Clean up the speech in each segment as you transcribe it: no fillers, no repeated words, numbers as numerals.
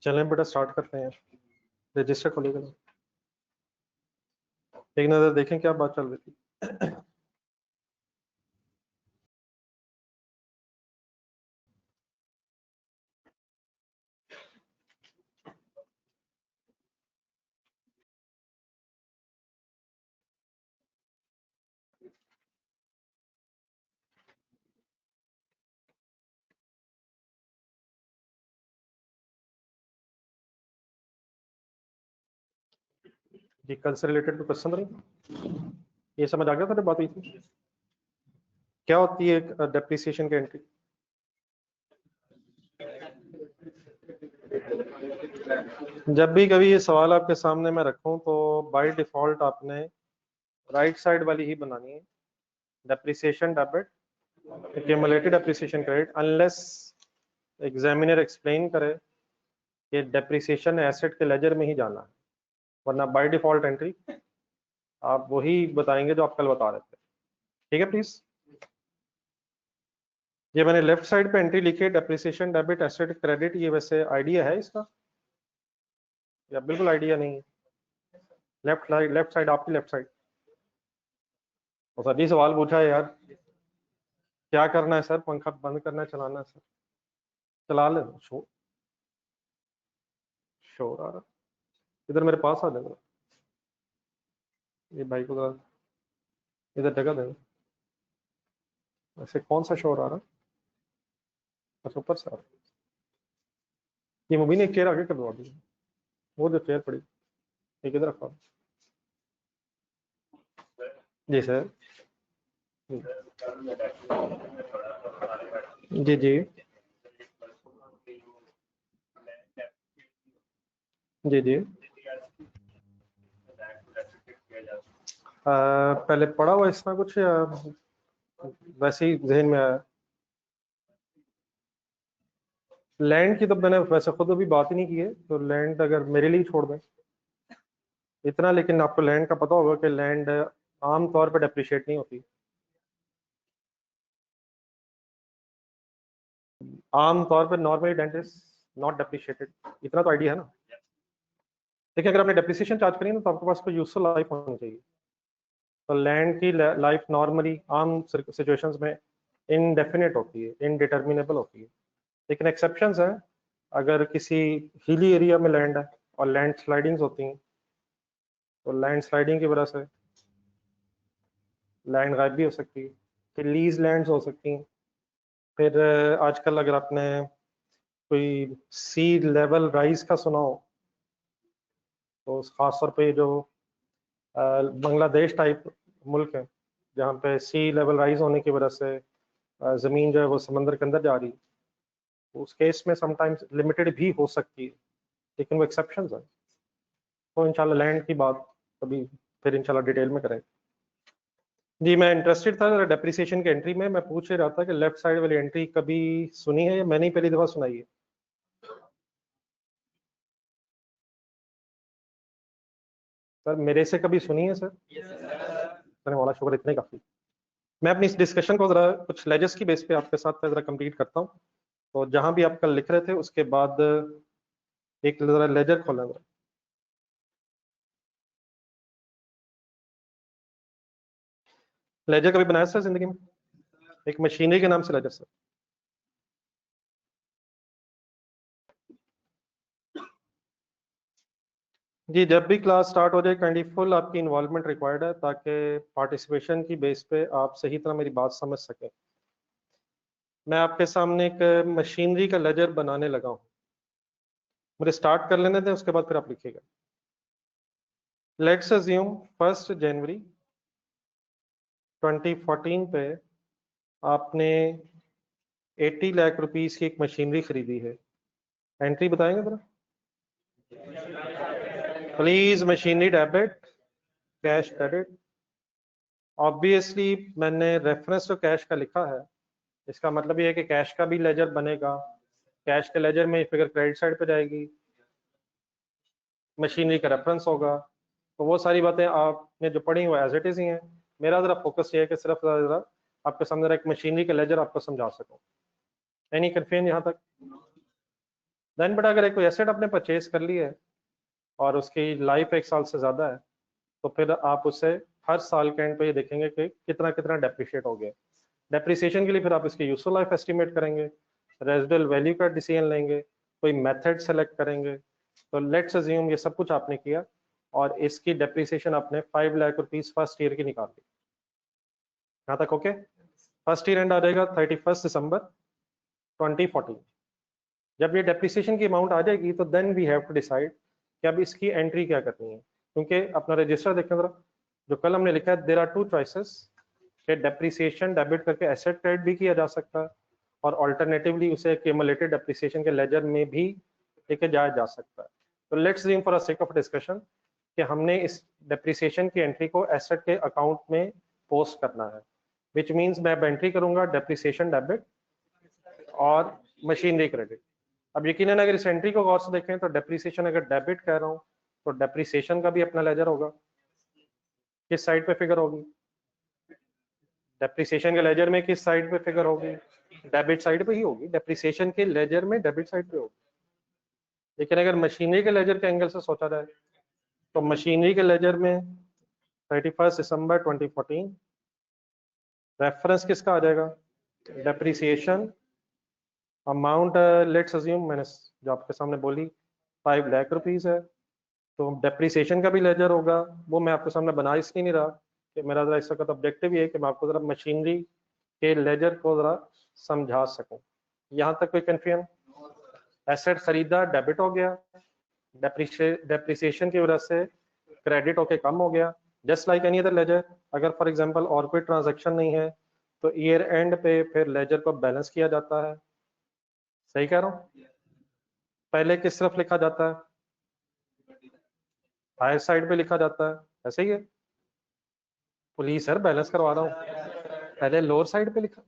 चलें बेटा स्टार्ट करते हैं। रजिस्टर खोलेगा, एक नज़र देखें क्या बात चल रही थी। जी कल से रिलेटेड तो क्वेश्चन रही, ये समझ आ गया था बात हुई थी। क्या होती है डेप्रिसिएशन की एंट्री? जब भी कभी ये सवाल आपके सामने मैं रखूं तो बाय डिफॉल्ट आपने राइट साइड वाली ही बनानी है, depreciation debit, accumulated depreciation credit, unless examiner explain करे कि डेप्रिसिएशन एसेट के लेजर में ही जाना है, वरना बाय डिफॉल्ट एंट्री आप वही बताएंगे जो आप कल बता रहे थे। ठीक है प्लीज। ये मैंने लेफ्ट साइड पे एंट्री लिखी है, डेप्रिसिएशन डेबिट एसेट क्रेडिट, ये वैसे आइडिया है इसका या बिल्कुल आइडिया नहीं है? लेफ्ट साइड आपकी लेफ्ट साइड। तो सर जी सवाल पूछा है यार, क्या करना है सर? पंखा बंद करना है, चलाना है सर? चला ले। शोर आ रहा, इधर मेरे पास आ जाएगा, ये भाई को जरा इधर जगह देना। ऐसे कौन सा शोर आ रहा? अच्छा ऊपर से आ रहा। ये मुबीन एक चेयर आगे करवा दी, वो जो चेयर पड़ी एक इधर रखा। जी सर। जी जी जी जी। पहले पढ़ा हुआ इसमें कुछ या वैसे ही जहन में आया? लैंड की तो मैंने वैसे खुद अभी बात ही नहीं की है, तो लैंड अगर मेरे लिए छोड़ दें इतना, लेकिन आपको लैंड का पता होगा कि लैंड आम तौर पर डेप्रिशिएट नहीं होती, आम तौर पर normally land is not depreciated, इतना तो आइडिया है ना। देखिए अगर आपने डेप्रिसिएशन चार्ज करी ना तो आपके पास कोई यूजफुल लाइफ होनी चाहिए, तो लैंड की लाइफ नॉर्मली आम सिचुएशंस में इनडेफिनेट होती है, इनडिटर्मिनेबल होती है, लेकिन एक्सेप्शंस हैं। अगर किसी हिली एरिया में लैंड है और लैंड स्लाइडिंग्स होती हैं, तो लैंड स्लाइडिंग की वजह से लैंड गायब भी हो सकती है, फिर लीज लैंड्स हो सकती हैं। फिर आजकल अगर आपने कोई सी लेवल राइज का सुना हो, तो खासतौर पे जो बांग्लादेश टाइप मुल्क है जहाँ पे सी लेवल राइज होने की वजह से ज़मीन जो है वो समंदर के अंदर जा रही है, तो उस केस में समटाइम्स लिमिटेड भी हो सकती है, लेकिन वो एक्सेप्शंस है। तो इंशाल्लाह लैंड की बात कभी फिर इंशाल्लाह डिटेल में करें। जी मैं इंटरेस्टेड था डेप्रिसिएशन की एंट्री में, मैं पूछ ही रहा था कि लेफ्ट साइड वाली एंट्री कभी सुनी है या मैंने ही पहली दफा सुनाई है? सर मेरे से कभी सुनी है सर? सर मौला शुक्र, इतने काफी। मैं अपनी इस डिस्कशन को जरा कुछ लेजर्स की बेस पे आपके साथ जरा कंप्लीट करता हूँ। तो जहां भी आप कल लिख रहे थे उसके बाद एक जरा लेजर खोलें जरा। लेजर कभी बनाया सर जिंदगी में? एक मशीनरी के नाम से लेजर सर। जी जब भी क्लास स्टार्ट हो जाए काइंडली फुल आपकी इन्वॉल्वमेंट रिक्वायर्ड है, ताकि पार्टिसिपेशन की बेस पे आप सही तरह मेरी बात समझ सकें। मैं आपके सामने एक मशीनरी का लेजर बनाने लगा हूँ, मुझे स्टार्ट कर लेने दें, उसके बाद फिर आप लिखिएगा। लेट्स अज्यूम 1 जनवरी 2014 पे आपने 80 लाख रुपीस की एक मशीनरी खरीदी है। एंट्री बताएंगे जरा please. Machinery debit, cash credit. Obviously मैंने रेफरेंस तो कैश का लिखा है, इसका मतलब ये है कि कैश का भी लेजर बनेगा, कैश के लेजर में फिगर क्रेडिट साइड पे जाएगी, मशीनरी का रेफरेंस होगा। तो वो सारी बातें आपने जो पढ़ी वो एज इट इज ही हैं। मेरा जरा फोकस ये है कि सिर्फ जरा आपके सामने एक मशीनरी का लेजर आपको समझा सकूं। एनी कंफ्यूजन यहाँ तक? देन बेटा अगर एक कोई एसेट आपने परचेज कर ली है और उसकी लाइफ 1 साल से ज़्यादा है, तो फिर आप उसे हर साल के एंड पे ये देखेंगे कि कितना कितना डेप्रिशिएट हो गया। डेप्रिसिएशन के लिए फिर आप इसकी यूजफुल लाइफ एस्टिमेट करेंगे, रेजिडुअल वैल्यू का डिसीजन लेंगे, कोई मेथड सेलेक्ट करेंगे। तो लेट्स अज्यूम ये सब कुछ आपने किया और इसकी डेप्रिसिएशन आपने 5 लाख रुपीज फर्स्ट ईयर की निकाल ली। यहाँ तक ओके? फर्स्ट ईयर एंड आ जाएगा 31 दिसंबर 2014। जब ये डेप्रिसिएशन की अमाउंट आ जाएगी तो then we have to decide कि अब इसकी एंट्री क्या करनी है, क्योंकि अपना रजिस्टर देखें जरा, जो कल हमने लिखा है देयर आर 2 चॉइसेस कि डेप्रिसिएशन डेबिट करके एसेट क्रेडिट भी किया जा सकता है और अल्टरनेटिवली उसे क्यूमुलेटेड डेप्रिसिएशन के लेजर में भी लेके जाया जा सकता है। तो let's assume for the sake of discussion कि हमने इस डेप्रिसिएशन की एंट्री को एसेट के अकाउंट में पोस्ट करना है, विच मीन्स मैं एंट्री करूंगा डेप्रिसिएशन डेबिट और मशीनरी क्रेडिट। अब यकीनन अगर इस एंट्री को गौर से देखें तो डेप्रिसिएशन अगर डेबिट कह रहा हूँ तो डेप्रिसिएशन का भी अपना लेजर होगा। किस साइड पे फिगर होगी? डेप्रिसिएशन के लेजर में किस साइड पे फिगर होगी? डेबिट साइड पे ही होगी। डेप्रिसिएशन के लेजर में डेबिट साइड पे होगी। लेकिन अगर मशीनरी के लेजर के एंगल से सोचा जाए तो मशीनरी के लेजर में 31 दिसंबर 2014 रेफरेंस किसका आ जाएगा? डेप्रिसिएशन अमाउंट लेट्स अज्यूम मैंने जो आपके सामने बोली 5 लाख रुपीज है, तो डेप्रिसिएशन का भी लेजर होगा। वो मैं आपके सामने बना इसलिए नहीं रहा कि मेरा जरा इस वक्त ऑब्जेक्टिव ये है कि मैं आपको जरा मशीनरी के लेजर को जरा समझा सकूं। यहाँ तक कोई कंफ्यूजन? एसेट खरीदा डेबिट हो गया, डेप्रिसिएशन की वजह से क्रेडिट होके कम हो गया, just like any other ledger. अगर फॉर एग्जांपल और कोई ट्रांजैक्शन नहीं है तो ईयर एंड पे फिर लेजर को बैलेंस किया जाता है। सही कह रहा हूँ? पहले किस तरफ लिखा जाता है? हायर साइड पे लिखा जाता है, ऐसे ही है? पुलिस सर बैलेंस करवा रहा हूँ, पहले लोअर साइड पे लिखा।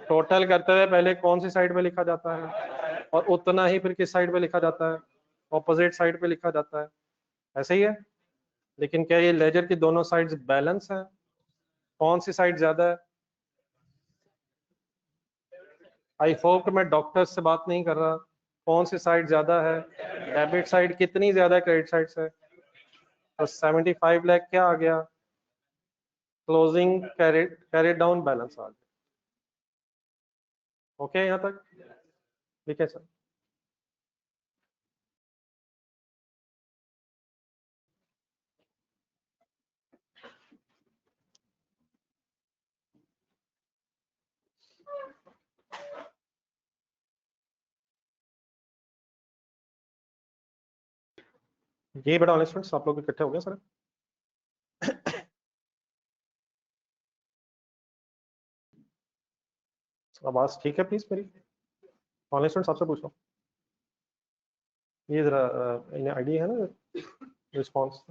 टोटल करते हुए पहले कौन सी साइड पे लिखा जाता है और उतना ही फिर किस साइड पे लिखा जाता है? ऑपोजिट साइड पे लिखा जाता है, ऐसे ही है? लेकिन क्या ये लेजर की दोनों साइड्स बैलेंस है? कौन सी साइड ज्यादा है? आई होप कि मैं डॉक्टर से बात नहीं कर रहा। कौन सी साइड ज्यादा है? डेबिट साइड कितनी ज्यादा है क्रेडिट साइड से? तो 75 लाख क्या आ गया? क्लोजिंग कैरिड डाउन बैलेंस आ गया। ओके यहाँ तक ठीक है सर? ये बड़ा ऑनेस्ट फ्रेंड्स आप लोग इकट्ठे हो गए सर? आवाज ठीक है प्लीज मेरी? ऑनेस्ट फ्रेंड्स आपसे पूछ लो, ये जरा आइडिया है ना रिस्पॉन्स?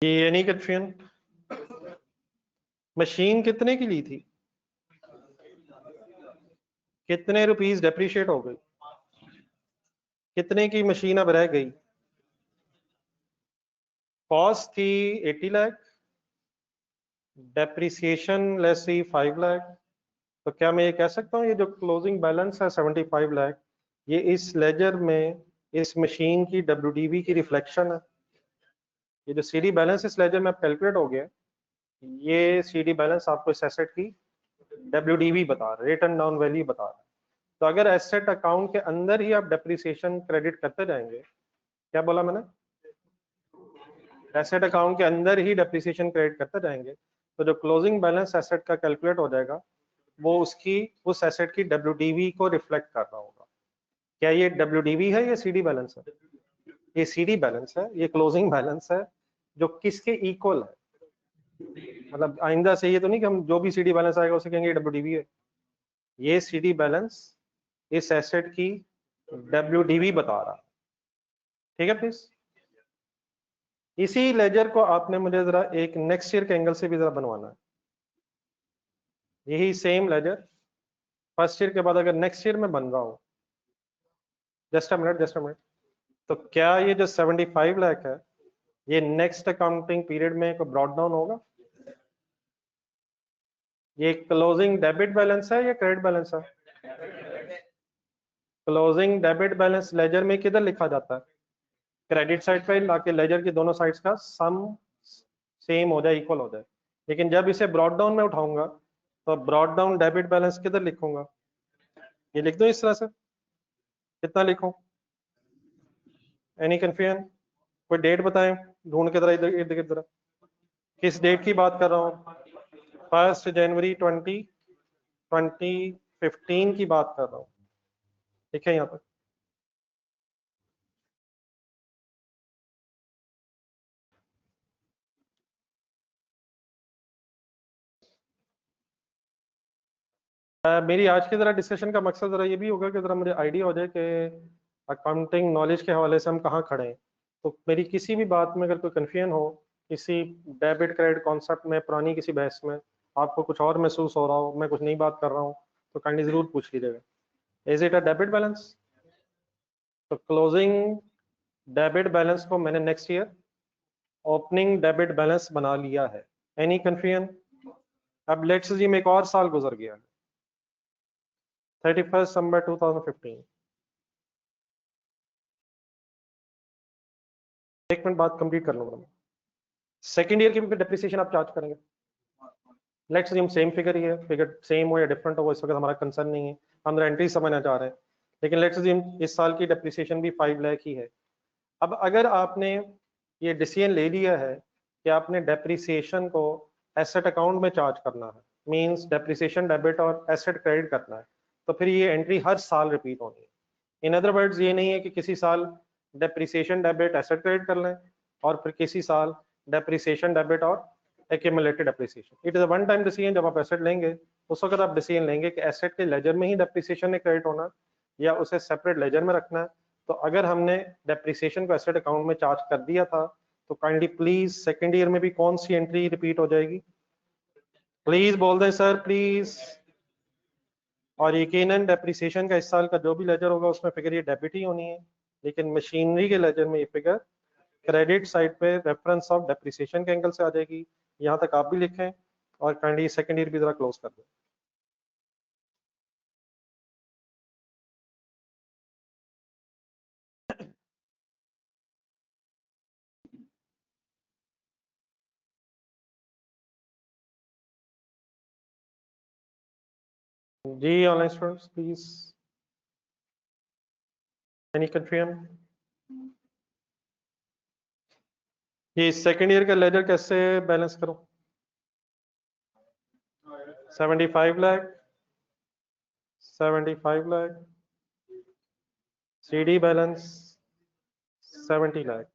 ये नहीं कंफ्यूजन, मशीन कितने की ली थी? कितने रुपीस डेप्रिशिएट हो गई? कितने की मशीन अब रह गई? कॉस्ट थी 80 लाख, डेप्रिसिएशन लेस थी 5 लाख। तो क्या मैं ये कह सकता हूँ ये जो क्लोजिंग बैलेंस है 75 लाख, ये इस लेजर में इस मशीन की WDV की रिफ्लेक्शन है? ये जो CD बैलेंस इस लेजर में अब कैलकुलेट हो गया, ये CD बैलेंस आपको इस एसेट की WDV बता रहा है, रिटर्न डाउन वैल्यू बता रहा है। तो अगर एसेट अकाउंट के अंदर ही आप डेप्रिसिएशन क्रेडिट करते जाएंगे, क्या बोला मैंने? एसेट अकाउंट के अंदर ही डेप्रिसिएशन क्रेडिट करते जाएंगे तो जो क्लोजिंग बैलेंस एसेट का कैलकुलेट हो जाएगा वो उसकी उस एसेट की WDV को रिफ्लेक्ट कर रहा होगा। क्या ये WDV है या CD बैलेंस है? ये CD बैलेंस है, ये क्लोजिंग बैलेंस है जो किसके इक्वल है। मतलब आइंदा से ये तो नहीं कि हम जो भी CD बैलेंस आएगा उसे कहेंगे WDV है। ये CD बैलेंस इस एसेट की WDV बता रहा है। ठीक है प्लीज। इसी लेजर को आपने मुझे जरा एक नेक्स्ट ईयर के एंगल से भी जरा बनवाना है। यही सेम लेजर फर्स्ट ईयर के बाद अगर नेक्स्ट ईयर में बन रहा हूं, जस्ट अ मिनट, तो क्या ये जो 75 लाख है ये नेक्स्ट अकाउंटिंग पीरियड में कोई ब्रॉड डाउन होगा? ये क्लोजिंग डेबिट बैलेंस है या क्रेडिट बैलेंस है? क्लोजिंग डेबिट बैलेंस लेजर में किधर लिखा जाता है? क्रेडिट साइड पे लाके लेजर की दोनों साइड्स का सम सेम हो जाए, इक्वल हो जाए। लेकिन जब इसे ब्रॉड डाउन में उठाऊंगा तो ब्रॉड डाउन डेबिट बैलेंस किधर लिखूंगा? ये लिख दूं इस तरह से? कितना लिखूं? Any confusion? कोई डेट बताएं, ढूंढ के जरा इधर इर्द गिर्द जरा। किस डेट की बात कर रहा हूँ? 1 जनवरी 2015 की बात कर रहा हूँ। ठीक है यहाँ पर। मेरी आज की जरा डिस्कशन का मकसद जरा ये भी होगा कि जरा मुझे आइडिया हो जाए कि अकाउंटिंग नॉलेज के हवाले से हम कहाँ खड़े हैं। तो मेरी किसी भी बात में अगर कोई कन्फ्यूजन हो, किसी डेबिट क्रेडिट कॉन्सेप्ट में, पुरानी किसी बहस में आपको कुछ और महसूस हो रहा हो, मैं कुछ नई बात कर रहा हूँ, तो काइंडली जरूर पूछ लीजिएगा। Is it a debit balance? तो क्लोजिंग डेबिट बैलेंस को मैंने next year opening debit balance बना लिया है। Any confusion? अब लेट्स जी में एक और साल गुजर गया, 31 दिसंबर 2015। एक मिनट बात कंप्लीट कर लूंगा। सेकेंड ईयर की भी डिप्रिसिएशन आप चार्ज करेंगे? लेट्स हम सेम फिगर ही है, फिगर सेम हो या डिफरेंट हो वो इस वक्त हमारा कंसर्न नहीं है, हम एंट्री समझना चाह रहे हैं। लेकिन लेट्स इस साल की डिप्रिसिएशन भी 5 लाख ही है। अब अगर आपने ये डिसीजन ले लिया है कि आपने डेप्रिसिएशन को एसेट अकाउंट में चार्ज करना है, मींस डेप्रिसिएशन डेबिट और एसेट क्रेडिट करना है, तो फिर ये एंट्री हर साल रिपीट होनी है। इन अदर वर्ड्स ये नहीं है कि किसी साल डेप्रिसिएशन डेबिट एसेट क्रेडिट कर लें और फिर किसी साल डेप्रिसिएशन डेबिट और accumulated depreciation. It is a one time decision. जब आप एसेट लेंगे उस वक्त आप डिसीजन लेंगे कि एसेट के लेजर में ही डेप्रिसिएशन ने क्रेडिट होना या उसे सेपरेट लेजर में रखना है। तो अगर हमने डेप्रिसिएशन को एसेट अकाउंट में चार्ज कर दिया था तो काइंडली प्लीज सेकेंड ईयर में भी कौन सी एंट्री रिपीट हो जाएगी? प्लीज बोल दें सर प्लीज। और यकीनन डेप्रिसिएशन का इस साल का जो भी लेजर होगा उसमें फिगर ये डेबिट ही होनी है, लेकिन मशीनरी के लेजर में ये फिगर क्रेडिट साइड पे रेफरेंस ऑफ डेप्रिसिएशन के एंगल से आ जाएगी। यहाँ तक आप भी लिखें और काइंडली सेकेंड ईयर भी जरा क्लोज कर दें। जी online students please, any confusion? ये सेकेंड ईयर का लेजर कैसे बैलेंस करूं? 75 lakh, 75 lakh, CD balance 70 lakh.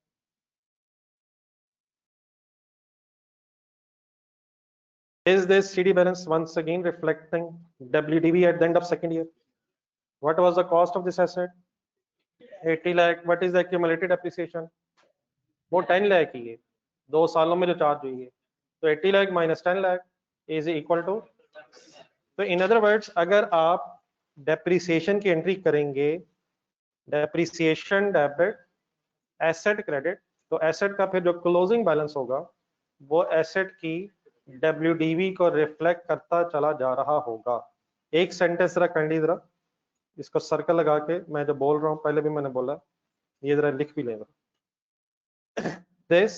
Is this CD balance once again reflecting WDV at the end of second year? What was the cost of this asset? 80 lakh. What is the accumulated appreciation? वो 10 लाख ही है, 2 सालों में जो charge हुई है। तो 80 lakh minus 10 lakh is equal to. तो in other words अगर आप डेप्रिसिएशन की एंट्री करेंगे, डेप्रिसिएशन डेबिट एसेट क्रेडिट, तो एसेट का फिर जो क्लोजिंग बैलेंस होगा वो एसेट की WDV को रिफ्लेक्ट करता चला जा रहा होगा। एक सेंटेंस जरा काइंडली जरा इसको सर्कल लगा के, मैं जो बोल रहा हूँ पहले भी मैंने बोला, ये जरा लिख भी लेगा। This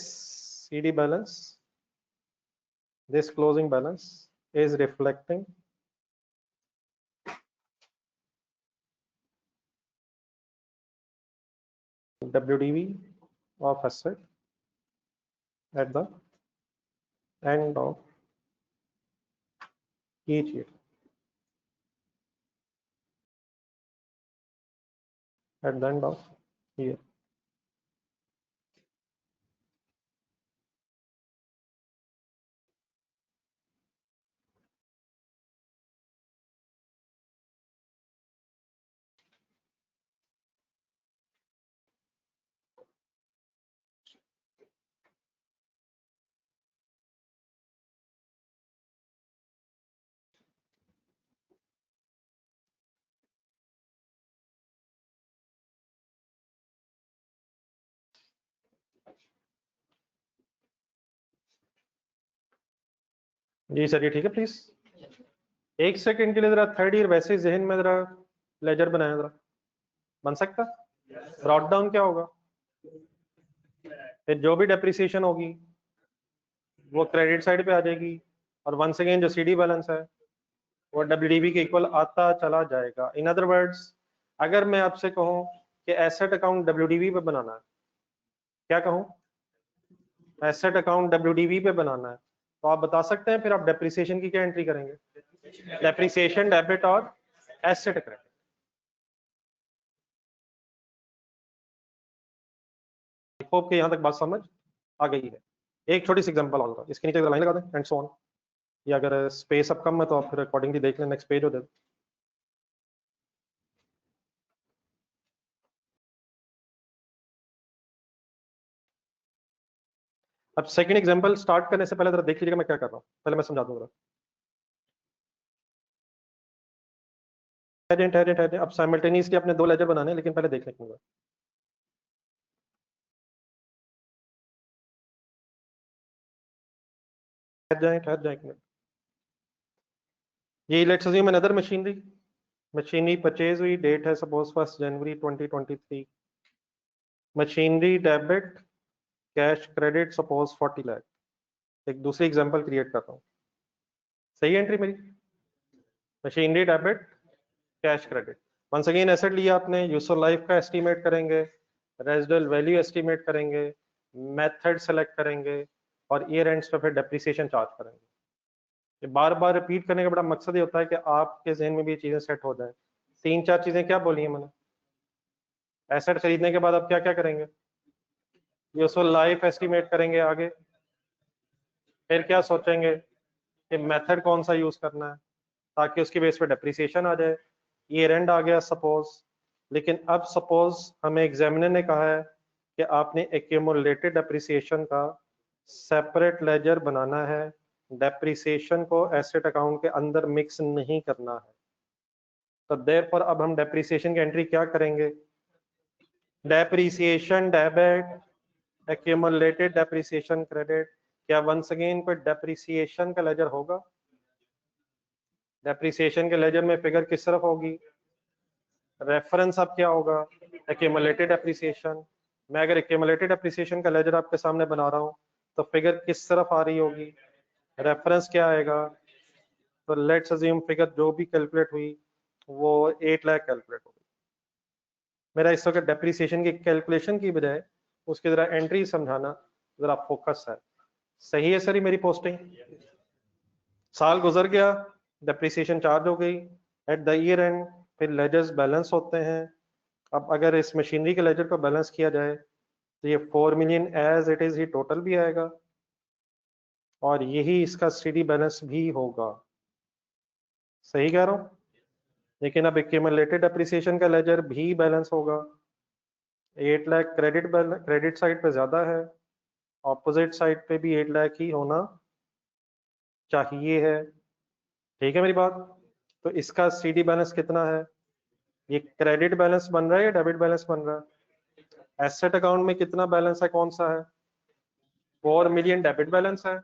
CD balance, this closing balance is reflecting WDV of asset at the end of each year, at the end of year। जी सर, ये ठीक है प्लीज। एक सेकंड के लिए जरा थर्ड ईयर वैसे ही जहन में जरा लेजर बनाया, जरा बन सकता। ब्रॉट डाउन क्या होगा, फिर जो भी डेप्रिसिएशन होगी वो क्रेडिट साइड पे आ जाएगी, और वंस अगेन जो सीडी बैलेंस है वो डब्ल्यूडीबी के इक्वल आता चला जाएगा। इन अदर वर्ड्स, अगर मैं आपसे कहूं कि एसेट अकाउंट डब्ल्यूडीबी पे बनाना है, क्या कहूं, एसेट अकाउंट डब्ल्यूडीबी पे बनाना है, तो आप बता सकते हैं फिर आप डेप्रिसिएशन की क्या एंट्री करेंगे, डेप्रिसिएशन डेबिट और एसेट क्रेडिट। होप कि यहां तक बात समझ आ गई है। एक छोटी सी एग्जांपल और इसके नीचे लाइन लगा दें एंड सो ऑन, या अगर स्पेस अब कम है तो आप फिर अकॉर्डिंगली देख लें, नेक्स्ट पेज हो जाए। अब सेकंड एग्जांपल स्टार्ट करने से पहले जरा देख लीजिएगा मैं क्या कर रहा हूं, पहले मैं समझा दूंगा। अब साइमल्टेनियसली अपने दो लेजर बनाने हैं, लेकिन पहले देख लेंगे। ठहर जाए एक मिनट। ये let's assume another machinery purchase हुई, डेट है सपोज 1 जनवरी 2023। Machinery debit cash credit suppose 40 lakh. एक दूसरी एग्जांपल क्रिएट करता हूँ, सही एंट्री मेरी, machinery debit cash credit. Once again asset लिया आपने, यूजफुल लाइफ का एस्टीमेट करेंगे, रेजिडुअल वैल्यू एस्टीमेट करेंगे, मेथड सेलेक्ट करेंगे, और ईयर एंड्स पे फिर डेप्रिसिएशन चार्ज करेंगे। ये बार बार रिपीट करने का बड़ा मकसद ये होता है कि आपके जहन में भी चीजें सेट हो जाए। तीन चार चीजें क्या बोली है मैंने, एसेट खरीदने के बाद आप क्या क्या करेंगे, यूजफुल लाइफ एस्टीमेट करेंगे, आगे फिर क्या सोचेंगे कि मेथड कौन सा यूज करना है ताकि उसकी बेस पे डेप्रिसिएशन आ जाए। ईयर एंड आ गया सपोज, लेकिन अब सपोज हमें एग्जामिनर ने कहा है कि आपने एक्यूमुलेटेड डेप्रिसिएशन का सेपरेट लेजर बनाना है, डेप्रिसिएशन को एसेट अकाउंट के अंदर मिक्स नहीं करना है। तो देयरफॉर अब हम डेप्रिसिएशन की एंट्री क्या करेंगे, depreciation debit accumulated depreciation credit. क्या वंस अगेन कोई डेप्रिसिएशन का लेजर होगा, डेप्रिसिएशन के लेजर में फिगर किस तरफ होगी, रेफरेंस अब क्या होगा, एक्यूमुलेटेड डेप्रिसिएशन। मैं अगर एक्यूमुलेटेड डेप्रिसिएशन का लेजर आपके सामने बना रहा हूँ तो फिगर किस तरफ आ रही होगी, रेफरेंस क्या आएगा। तो लेट्स अज्यूम फिगर जो भी कैलकुलेट हुई वो 8 लाख कैलकुलेट होगी। मेरा इस वक्त डेप्रिसिएशन की कैलकुलेशन की बजाय उसकी जरा एंट्री समझाना जरा फोकस है। सही है सर, ये मेरी पोस्टिंग। साल गुजर गया, डेप्रिसिएशन चार्ज हो गई, एट द ईयर एंड फिर लेजर्स बैलेंस होते हैं। अब अगर इस मशीनरी के लेजर को बैलेंस किया जाए तो ये 4 मिलियन एज इट इज ही टोटल भी आएगा, और यही इसका सीडी बैलेंस भी होगा। सही कह रहा हूँ, लेकिन अब एक्यूमुलेटेड डेप्रिसिएशन का लेजर भी बैलेंस होगा। 8 लाख क्रेडिट साइड पे ज्यादा है, ऑपोजिट साइड पे भी 8 लाख ही होना चाहिए है। ठीक है मेरी बात। तो इसका सीडी बैलेंस कितना है, ये क्रेडिट बैलेंस बन रहा है या डेबिट बैलेंस बन रहा है, एसेट अकाउंट में कितना बैलेंस है, कौन सा है, 4 मिलियन डेबिट बैलेंस है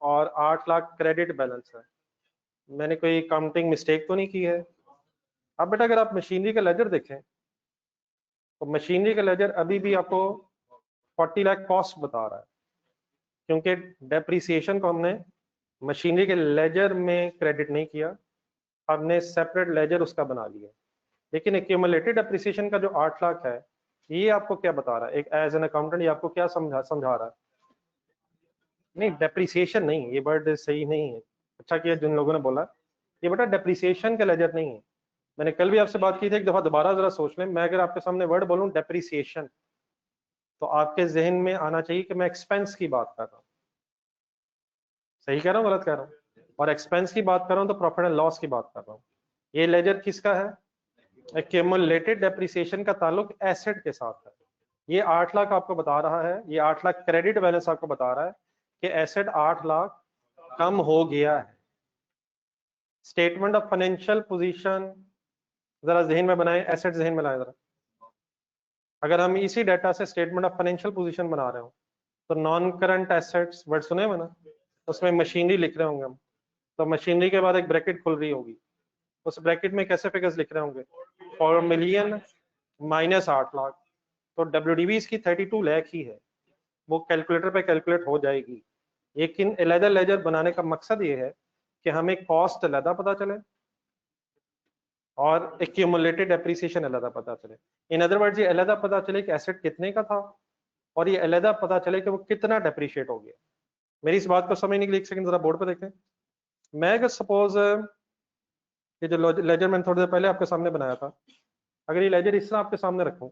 और 8 लाख क्रेडिट बैलेंस है। मैंने कोई काउंटिंग मिस्टेक तो नहीं की है। अब बेटा अगर आप मशीनरी का लेजर देखें तो मशीनरी का लेजर अभी भी आपको 40 लाख कॉस्ट बता रहा है, क्योंकि डेप्रिसिएशन को हमने मशीनरी के लेजर में क्रेडिट नहीं किया, हमने सेपरेट लेजर उसका बना लिया। लेकिन एक्यूमुलेटेड डेप्रिसिएशन का जो 8 लाख है ये आपको क्या बता रहा है, एक एज एन अकाउंटेंट ये आपको क्या समझा रहा है, नहीं डेप्रिसिएशन नहीं, ये वर्ड सही नहीं है। अच्छा किया जिन लोगों ने बोला, ये बेटा डेप्रिसिएशन का लेजर नहीं है। मैंने कल भी आपसे बात की थी, एक दफा दोबारा जरा सोच लें। मैं अगर आपके सामने वर्ड बोलूं डेप्रिसिएशन तो आपके जहन में आना चाहिए कि मैं एक्सपेंस की बात कर रहा हूँ। सही कह रहा हूँ गलत कह रहा हूँ, और एक्सपेंस की बात कर रहा हूँ तो प्रॉफिट एंड लॉस की बात कर रहा हूँ। ये लेजर किसका है, एक्यूमुलेटेड डेप्रिसिएशन का ताल्लुक एसेट के साथ है। ये 8 लाख आपको बता रहा है, ये 8 लाख क्रेडिट बैलेंस आपको बता रहा है कि एसेट 8 लाख कम हो गया है। स्टेटमेंट ऑफ फाइनेंशियल पोजीशन जरा जहन में बनाए, एसेट जहन में लाए जरा। अगर हम इसी डाटा से स्टेटमेंट ऑफ फाइनेंशियल पोजीशन बना रहे हो तो नॉन करंट एसेट्स वर्ड सुने मैंने, उसमें मशीनरी लिख रहे होंगे हम, तो मशीनरी के बाद एक ब्रैकेट खुल रही होगी, उस ब्रैकेट में कैसे फिगर्स लिख रहे होंगे, 4 मिलियन माइनस 8 लाख, तो WDV इसकी 32 लाख ही है, वो कैलकुलेटर पे कैलकुलेट हो जाएगी। लेकिन अलग लेजर बनाने का मकसद ये है कि हमें कॉस्ट अलग पता चले और एक्यूमुलेटेड डेप्रिसिएशन अलग पता चले। इन अदर वर्ड्स ये अलग पता चले कि एसेट कितने का था और ये अलग पता चले कि वो कितना डेप्रिशिएट हो गया। मेरी इस बात को समझने के लिए एक सेकंड जरा बोर्ड पे देखें। मैं अगर सपोज ये जो लेजर मैंने थोड़ी देर पहले आपके सामने बनाया था, अगर ये लेजर इस तरह आपके सामने रखूं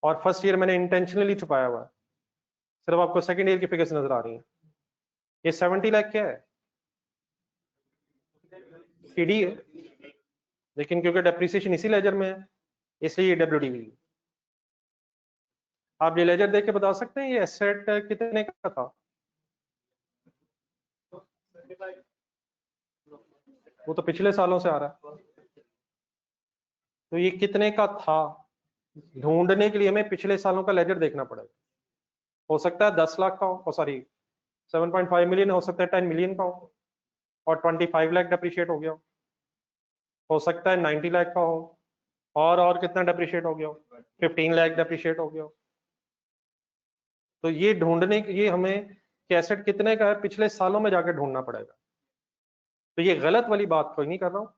और फर्स्ट ईयर मैंने इंटेंशनली छुपाया हुआ है, सिर्फ आपको सेकंड ईयर की फिगर्स नजर आ रही हैं, ये 70 लाख क्या है, सीडी है, लेकिन क्योंकि डेप्रिसिएशन इसी लेजर में है इसलिए ये WDV। आप ये लेजर देख के बता सकते हैं ये एसेट कितने का था, वो तो पिछले सालों से आ रहा है, तो ये कितने का था ढूंढने के लिए हमें पिछले सालों का लेजर देखना पड़ेगा। हो सकता है 10 लाख का हो, सॉरी 7.5 मिलियन, हो सकता है 10 मिलियन का हो और 25 लाख डेप्रिशिएट हो गया हो सकता है 90 लाख का हो और कितना डेप्रिशिएट हो गया हो, 15 लाख डेप्रिशिएट हो गया हो। तो ये ढूंढने के लिए हमें कि एसेट कितने का है पिछले सालों में जाकर ढूंढना पड़ेगा। तो ये गलत वाली बात कोई नहीं कर रहा हूँ,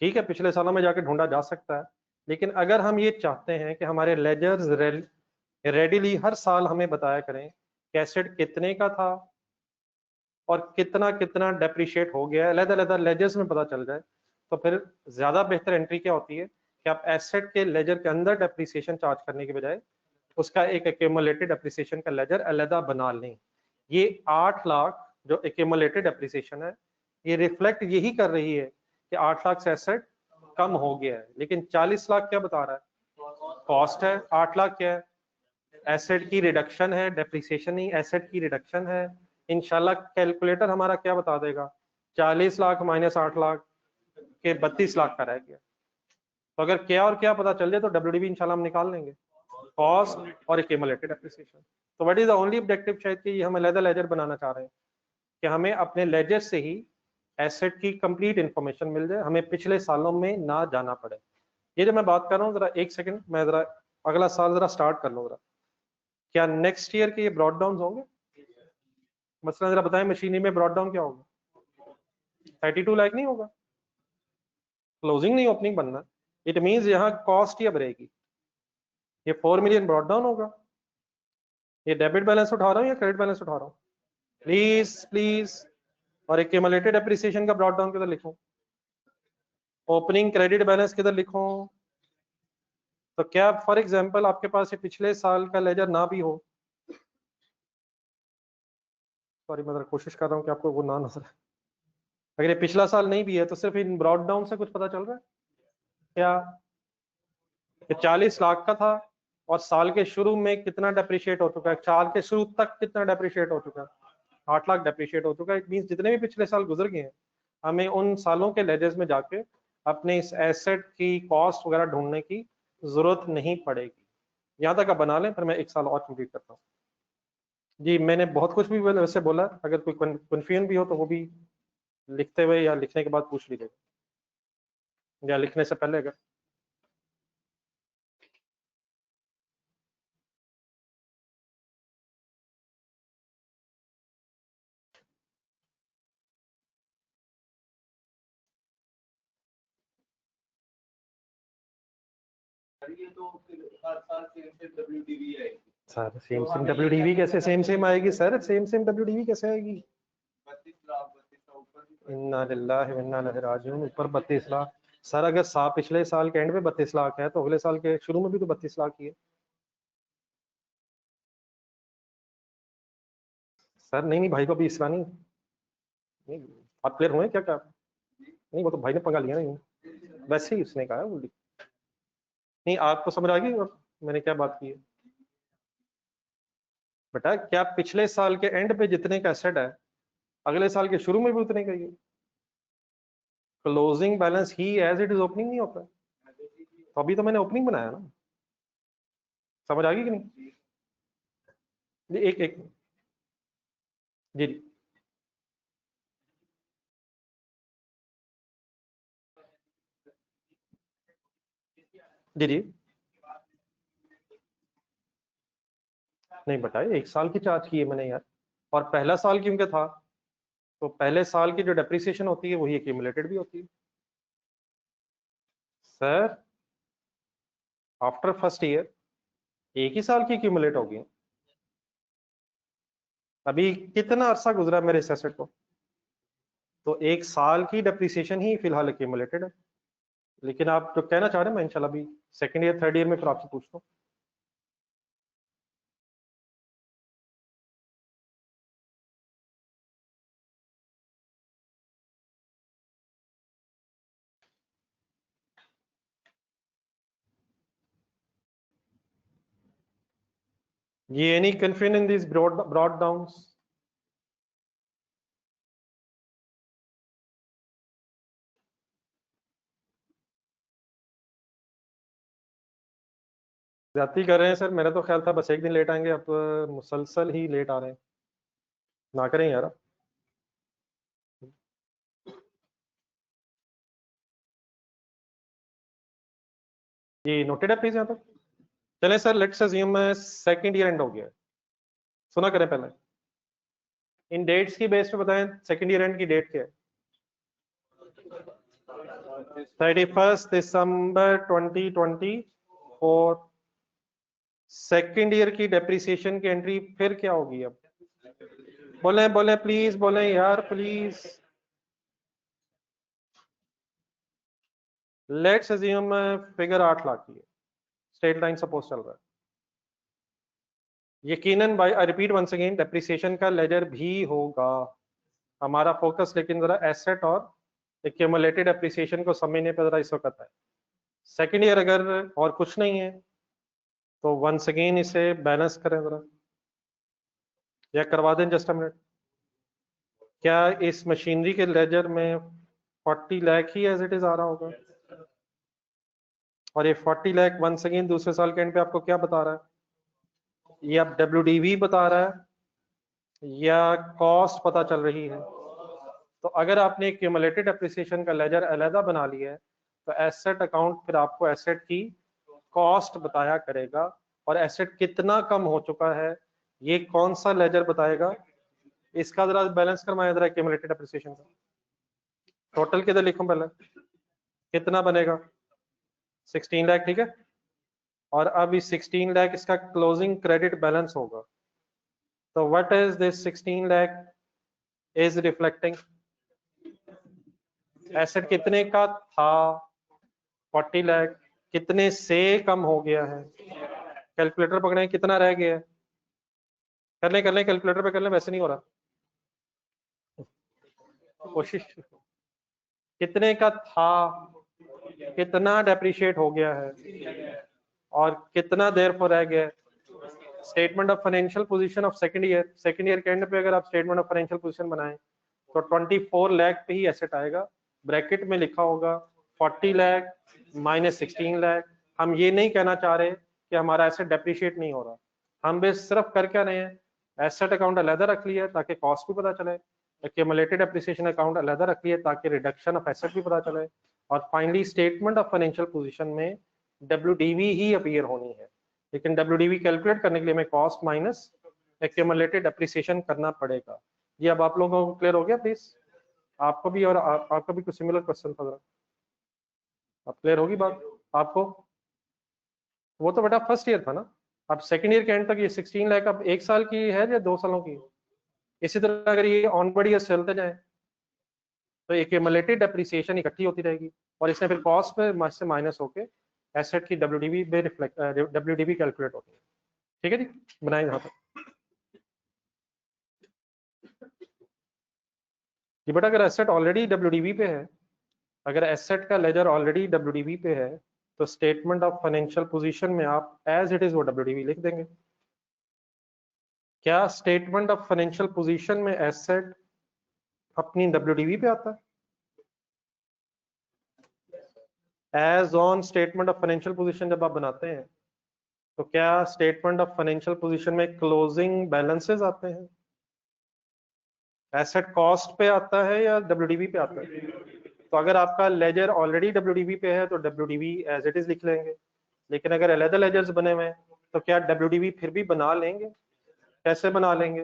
ठीक है पिछले सालों में जाकर ढूंढा जा सकता है, लेकिन अगर हम ये चाहते हैं कि हमारे लेजर्स रेडिली हर साल हमें बताया करें कि एसेट कितने का था और कितना कितना डेप्रिशिएट हो गया, अलग अलग लेजर्स में पता चल जाए, तो फिर ज्यादा बेहतर एंट्री क्या होती है कि आप एसेट के लेजर के अंदर डेप्रिसिएशन चार्ज करने के बजाय उसका एक एक्यूमुलेटेड डेप्रिसिएशन का लेजर अलग बना लें। ये 8 लाख जो एक्यूमुलेटेड डेप्रिसिएशन है ये रिफ्लेक्ट यही कर रही है कि 8 लाख से एसेट कम हो गया है, लेकिन 40 लाख क्या बता रहा है, कॉस्ट है, 8 लाख क्या है, एसेट की रिडक्शन है, डेप्रिसिएशन नहीं एसेट की रिडक्शन है। इंशाल्लाह कैलकुलेटर हमारा क्या बता देगा, 40 लाख माइनस 8 लाख के 32 लाख का रह गया। तो अगर क्या और क्या पता चल जाए तो WDV इंशाल्लाह हम निकाल लेंगे, कॉस्ट और एक्यूमुलेटेड डेप्रिसिएशन। तो what is the only objective, शायद कि ये हम अलग लेजर बनाना चाह रहे हैं कि हमें अपने लेजर से ही एसेट की कंप्लीट इंफॉर्मेशन मिल जाए, हमें पिछले सालों में ना जाना पड़े। ये जो मैं बात कर रहा हूँ, जरा एक सेकंड मैं जरा अगला साल जरा स्टार्ट कर लूँ जरा, क्या नेक्स्ट ईयर के ये ब्रॉड डाउन होंगे, मसलन जरा बताएं मशीनरी में ब्रॉड डाउन क्या होगा, 32 लाख नहीं होगा, क्लोजिंग नहीं ओपनिंग बनना, इट मींस यहाँ कॉस्ट ही अब रहेगी, ये 4 मिलियन ब्रॉड डाउन होगा। ये डेबिट बैलेंस उठा रहा हूँ या क्रेडिट बैलेंस उठा रहा हूँ, प्लीज प्लीज, और एक्यूमुलेटेड एप्रिसिएशन का ब्रॉड डाउन किधर लिखूं, ओपनिंग क्रेडिट बैलेंस किधर लिखूं। तो क्या फॉर एग्जांपल आपके पास ये पिछले साल का लेजर ना भी हो, सॉरी मैं कोशिश कर रहा हूँ कि आपको वो ना नजर आए, अगर ये पिछला साल नहीं भी है तो सिर्फ इन ब्रॉड डाउन से कुछ पता चल रहा है क्या, कि 40 लाख का था और साल के शुरू में कितना डेप्रिशिएट हो चुका है, साल के शुरू तक कितना डेप्रिशिएट हो चुका है, 8 लाख डेप्रिशिएट हो चुका है। इट मींस जितने भी पिछले साल गुजर गए हैं हमें उन सालों के लेजर्स में जाके अपने इस एसेट की कॉस्ट वगैरह ढूंढने की जरूरत नहीं पड़ेगी। यहाँ तक आप बना लें, फिर मैं एक साल और कंप्लीट करता हूँ। जी मैंने बहुत कुछ भी वैसे बोला, अगर कोई कन्फ्यूजन भी हो तो वो भी लिखते हुए या लिखने के बाद पूछ लीजिएगा, या लिखने से पहले अगर। सर सेम सेम WDV कैसे सेम सेम आएगी, सर सेम सेम WDV कैसे आएगी, इन्ना लिल्लाहि व इन्ना इलैहि राजिऊन, ऊपर 32 लाख। सर अगर पिछले साल के एंड में 32 लाख है तो अगले साल के शुरू में भी तो 32 लाख ही है। सर नहीं नहीं भाई को अभी इसरा नहीं, आप क्लियर हुए क्या क्या, नहीं वो तो भाई ने पंगा लिया नहीं, वैसे ही उसने कहा वो नहीं, आपको समझ आ गई और मैंने क्या बात की है। बेटा क्या पिछले साल के एंड पे जितने का एसेट है अगले साल के शुरू में भी उतने का ही है, क्लोजिंग बैलेंस ही एज इट इज ओपनिंग नहीं होता, तो अभी तो मैंने ओपनिंग बनाया ना, समझ आ गई कि नहीं। एक एक जी जी जी। नहीं बताए, 1 साल की चार्ज की है मैंने यार। और पहला साल क्योंकि था, तो पहले साल की जो डेप्रिसिएशन होती है वही एक्यूमुलेटेड भी होती है सर। आफ्टर फर्स्ट ईयर एक ही साल की एक्यूमुलेट होगी। अभी कितना अरसा गुजरा मेरे इस एसेट को, तो 1 साल की डेप्रिसिएशन ही फिलहाल एक्यूमुलेटेड है। लेकिन आप जो कहना चाह रहे हैं, मैं इंशाल्लाह भी सेकंड ईयर थर्ड ईयर में फिर आपसे पूछता हूँ। ये any confusion in this breakdowns? ज्यादा कर रहे हैं सर, मेरा तो ख्याल था बस एक दिन लेट आएंगे, अब मुसलसल ही लेट आ रहे हैं। ना करें यार। ये नोटेड है प्लीज यहाँ तक। चलें sir, let's assume second year and हो गया है। सुना करें पहले, इन डेट्स की बेस पे बताएं सेकंड ईयर एंड की डेट क्या है। 31 दिसंबर 2024। सेकंड ईयर की डेप्रिसिएशन की एंट्री फिर क्या होगी अब? बोले बोले प्लीज, बोले यार please. Let's assume figure 8 lakh की है, स्ट्रेट लाइन सपोज चल रहा है। यकीनन भाई, I repeat once again, depreciation का लेजर भी होगा। हमारा फोकस लेकिन जरा एसेट और एक्यूमुलेटेड एप्रिसिएशन को समझने पर जरा इस वक्त है। सेकंड ईयर अगर और कुछ नहीं है तो वंस अगेन इसे बैलेंस करें जरा, या करवा दें जस्ट अ मिनट। क्या इस मशीनरी के लेजर में 40 लाख ही एज इट इज आ रहा होगा? और ये 40 लाख वंस अगेन दूसरे साल के एंड पे आपको क्या बता रहा है? ये आप डब्ल्यू बता रहा है या कॉस्ट पता चल रही है? तो अगर आपने क्यूमुलेटेड एप्रिसिएशन का लेजर अलहदा बना लिया है, तो एसेट अकाउंट फिर आपको एसेट की कॉस्ट बताया करेगा, और एसेट कितना कम हो चुका है ये कौन सा लेजर बताएगा? इसका जरा बैलेंस करवाएं जरा क्यूमुलेटेड एप्रिसिएशन का। टोटल किधर लिखूं पहले, कितना बनेगा? 16 लाख, ठीक है। और अब इस 16 लाख इसका क्लोजिंग क्रेडिट बैलेंस होगा। तो what is this 16 lakh is reflecting? Asset कितने का था? 40 लाख। कितने से कम हो गया है? कैलकुलेटर पकड़े, कितना रह गया है? कर लें कैलकुलेटर पे कर लें, वैसे नहीं हो रहा, कोशिश। कितने का था, कितना डेप्रिशिएट हो गया है, और कितना देर पर रह गया है? Statement of financial position of second year के एंड पे अगर आप स्टेटमेंट ऑफ फाइनेंशियल पोजीशन बनाएं तो 24 लाख पे ही एसेट आएगा। ब्रैकेट में लिखा होगा 40 लाख माइनस 16 लाख। हम ये नहीं कहना चाह रहे कि हमारा एसेट डेप्रिशिएट नहीं हो रहा, हम बस सिर्फ कर क्या रहे हैं, एसेट अकाउंट अलहदा रख लिया ताकि कॉस्ट भी पता चले, एक्यूमुलेटेड एप्रिसिएशन अकाउंट अलहदा रख लिया ताकि रिडक्शन ऑफ एसेट भी पता चले, और finally statement of financial position में डब्ल्यूडीवी ही अपीयर होनी है। लेकिन डब्ल्यूडीवी कैलकुलेट करने के लिए हमें कॉस्ट माइनस एक्यूमुलेटेड एप्रिसिएशन करना पड़ेगा। ये अब आप लोगों को क्लियर हो गया प्लीज? आपको भी, और आपका भी कुछ सिमिलर क्वेश्चन था, अब क्लियर होगी बात आपको? वो तो बेटा फर्स्ट ईयर था ना, अब सेकंड ईयर के एंड तक ये 16 लाख अब 1 साल की है या 2 सालों की? इसी तरह अगर ये ऑनवर्ड ईयर चलते जाए तो एक्यूमुलेटेड डेप्रिसिएशन इकट्ठी होती रहेगी, और इसमें फिर कॉस्ट में से माइनस होके एसेट की डब्ल्यूडीवी में रिफ्लेक्ट डब्ल्यूडीवी कैलकुलेट होती है। ठीक है जी, बनाए यहाँ तक। जी बेटा, अगर एसेट ऑलरेडी डब्ल्यूडीवी पे है, अगर एसेट का लेजर ऑलरेडी डब्ल्यूडीवी पे है, तो स्टेटमेंट ऑफ फाइनेंशियल पोजीशन में आप एज इट इज वो डब्ल्यूडीवी लिख देंगे। क्या स्टेटमेंट ऑफ फाइनेंशियल पोजीशन में एसेट अपनी डब्ल्यूडीवी पे आता है? As on statement of financial position जब आप बनाते हैं तो क्या स्टेटमेंट ऑफ फाइनेंशियल पोजीशन में क्लोजिंग बैलेंसेस आते हैं? एसेट कॉस्ट पे आता है या डब्ल्यूडीवी पे आता है? तो अगर आपका लेजर ऑलरेडी डब्ल्यूडीवी पे है तो डब्ल्यूडीवी एज इट इज लिख लेंगे, लेकिन अगर अलग लेजर्स बने हुए हैं तो क्या डब्ल्यूडीवी फिर भी बना लेंगे? कैसे बना लेंगे?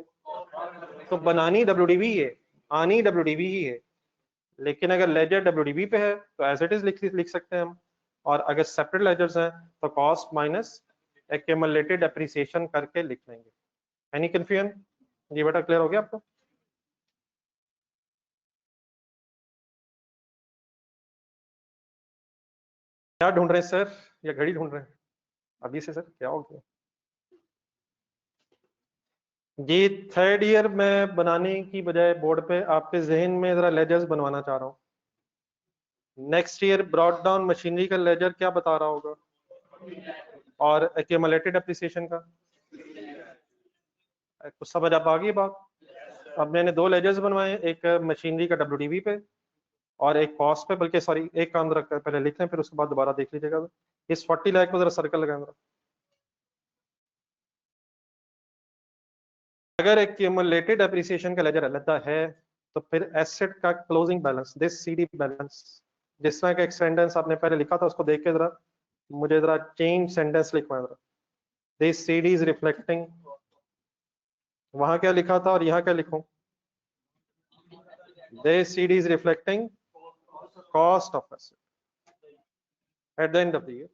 तो बनानी डब्ल्यूडीवी है, आनी डब्ल्यूडीवी ही है, लेकिन अगर लेजर डब्ल्यूडीवी पे है तो एज इट इज लिख सकते हैं हम, और अगर सेपरेट लेजर्स हैं तो कॉस्ट माइनस एक्यूमुलेटेड एप्रिसिएशन करके लिख लेंगे। Any confusion? जी बेटा क्लियर हो गया आपको? क्या ढूंढ रहे हैं सर, या घड़ी ढूंढ रहे हैं अभी से? सर क्या हो गया जी? थर्ड ईयर में बनाने की बजाय बोर्ड पे आपके जहन में जरा लेजर्स बनवाना चाह रहा हूँ। Next year brought down machinery का लेजर क्या बता रहा होगा, और एक्यूमुलेटेड एप्रिसिएशन का? कुछ समझ आप आ गई बात? अब मैंने दो लेजर्स बनवाए, एक मशीनरी का डब्ल्यूडीवी पे और एक कॉस्ट पे, बल्कि सॉरी एक काम रखकर पहले लिख लें फिर उसके बाद दोबारा देख लीजिएगा। इस 40 लाख को जरा सर्कल लगाएं जरा। अगर एक्यूमुलेटेड एप्रिसिएशन का लेजर अलग है तो फिर एसेट का closing balance, this CD balance, जिस तरह का एक सेंटेंस आपने पहले लिखा था उसको देख के जरा मुझे जरा चेंज सेंटेंस लिखवाएं जरा। दिस सीडी इज रिफ्लेक्टिंग, वहां क्या लिखा था और यहाँ क्या लिखूं? This CD is reflecting cost of asset at the end of the year.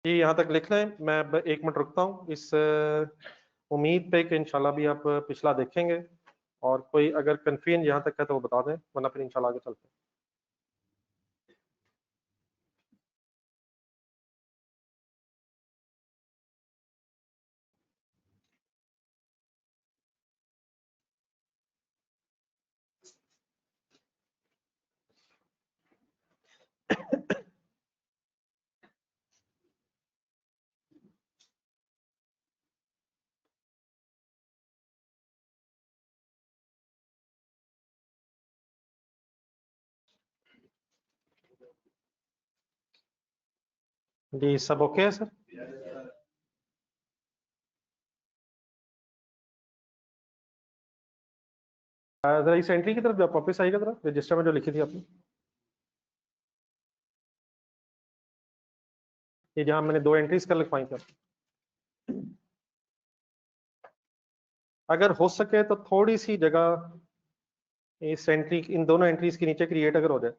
जी यहाँ तक लिख लें, मैं अब 1 मिनट रुकता हूँ इस उम्मीद पे कि इंशाल्लाह भी आप पिछला देखेंगे, और कोई अगर कंफ्यूजन यहाँ तक है तो वो बता दें, वरना फिर इंशाल्लाह आगे चलते हैं। जी सब ओके है सर? जरा इस एंट्री की तरफ वापस आइएगा जरा, रजिस्टर में जो लिखी थी आपने, ये जहाँ मैंने 2 एंट्रीज कर लिखवाई थी। अगर हो सके तो थोड़ी सी जगह इस एंट्री, इन दोनों एंट्रीज के नीचे क्रिएट अगर हो जाए,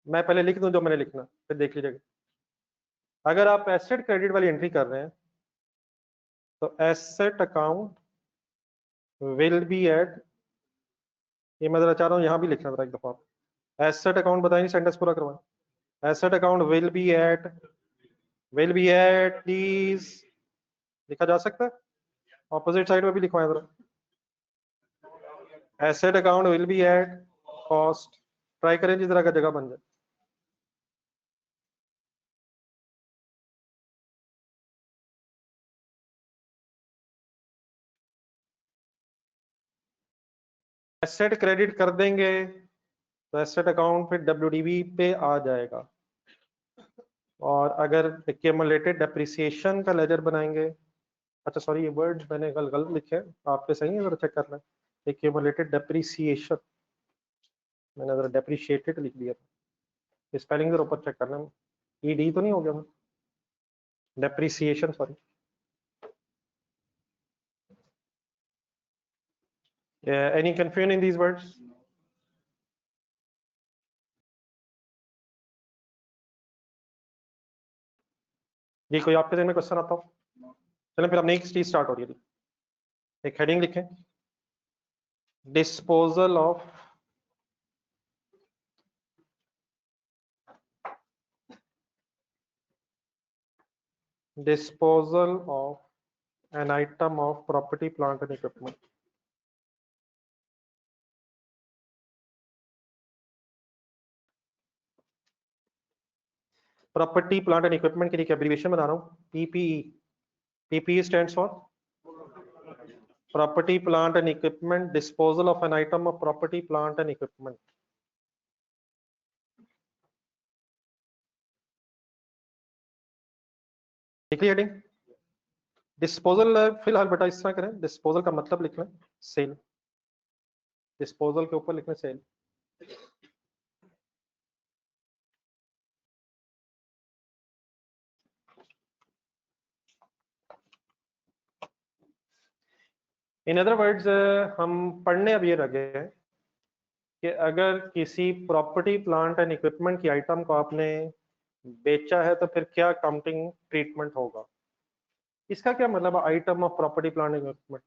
मैं पहले लिख दूं जो मैंने लिखना, फिर देख लीजिएगा। अगर आप एसेट क्रेडिट वाली एंट्री कर रहे हैं तो asset account will be at, ये मैं जरा चाह रहा हूँ यहाँ भी लिखना जरा एक दफा। एसेट अकाउंट बताइए, सेंटेंस पूरा करवाएं। Asset account will be at please, लिखा जा सकता है? ऑपोजिट साइड में भी लिखवाएं जरा। Asset account will be at cost, try करें जिस तरह का जगह बन जाए। एसेट क्रेडिट कर देंगे तो एसेट अकाउंट फिर डब्ल्यूडीवी पे आ जाएगा, और अगर एक्यूमुलेटेड डेप्रिसिएशन का लेजर बनाएंगे, अच्छा सॉरी ये वर्ड मैंने गलत लिखे हैं, आपके सही है, जरा चेक करना है। एक्यूमुलेटेड डेप्रिसिएशन, मैंने जरा डेप्रिशिएटेड लिख दिया था, स्पेलिंग जरा ऊपर चेक करना, ईडी तो नहीं हो गया? Depreciation sorry. Any confusion in these words? जी कोई आपके में क्वेश्चन आता हो? चलें फिर अब नेक्स्ट चीज स्टार्ट हो रही है। एक हेडिंग लिखें, disposal of an item of property plant and equipment। Property plant and equipment के लिए एब्रीविएशन बना रहा हूँ, PPE. PPE stands for property, plant and equipment, disposal of an item of property, plant and equipment. लिख ली heading? Disposal फिलहाल बेटा इस तरह करें, डिस्पोजल का मतलब लिख लें सेल, डिस्पोजल के ऊपर लिख लें सेल। इन अदर वर्ड्स हम पढ़ने अब ये लगे हैं कि अगर किसी प्रॉपर्टी, प्लांट एंड इक्विपमेंट की आइटम को आपने बेचा है तो फिर क्या काउंटिंग ट्रीटमेंट होगा। इसका क्या मतलब है item of property, plant and equipment?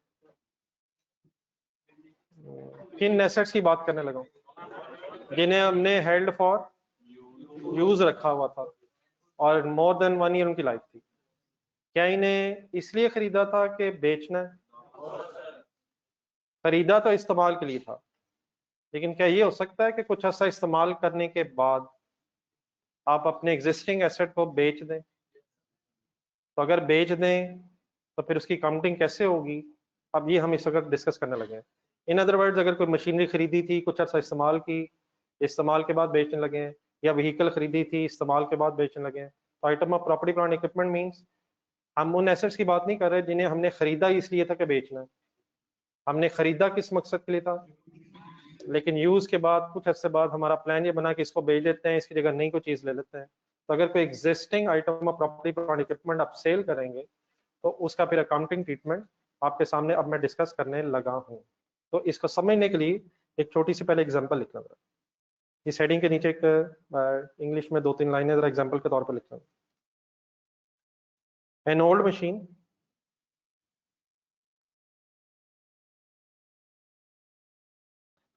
किन एसेट्स की बात करने लगा? जिन्हें हमने हेल्ड फॉर यूज रखा हुआ था और मोर देन 1 ईयर उनकी लाइफ थी। क्या इन्हें इसलिए खरीदा था कि बेचना है? खरीदा तो इस्तेमाल के लिए था, लेकिन क्या ये हो सकता है कि कुछ ऐसा इस्तेमाल करने के बाद आप अपने एग्जिस्टिंग एसेट को बेच दें? तो अगर बेच दें तो फिर उसकी काउंटिंग कैसे होगी, अब ये हम इस वक्त डिस्कस करने लगे हैं। इन अदर वर्ड्स, अगर कोई मशीनरी खरीदी थी, कुछ अर्सा इस्तेमाल की, इस्तेमाल के बाद बेचने लगे हैं, या व्हीकल खरीदी थी, इस्तेमाल के बाद बेचने लगे हैं, तो item of property, plant, equipment means हम उन एसेट्स की बात नहीं कर रहे जिन्हें हमने खरीदा इसलिए था कि बेचना है। हमने खरीदा किस मकसद के लिए था, लेकिन यूज के बाद कुछ अर्से बाद हमारा प्लान ये बना कि इसको बेच देते हैं, इसकी जगह नई कोई चीज ले लेते हैं। तो अगर कोई existing item of property, plant, equipment आप सेल करेंगे तो उसका फिर अकाउंटिंग ट्रीटमेंट आपके सामने अब मैं डिस्कस करने लगा हूँ। तो इसको समझने के लिए एक छोटी सी पहले एग्जांपल लिखना जरा। इस हेडिंग के नीचे एक इंग्लिश में 2-3 लाइनें जरा एग्जांपल के तौर पर लिखना। एन ओल्ड मशीन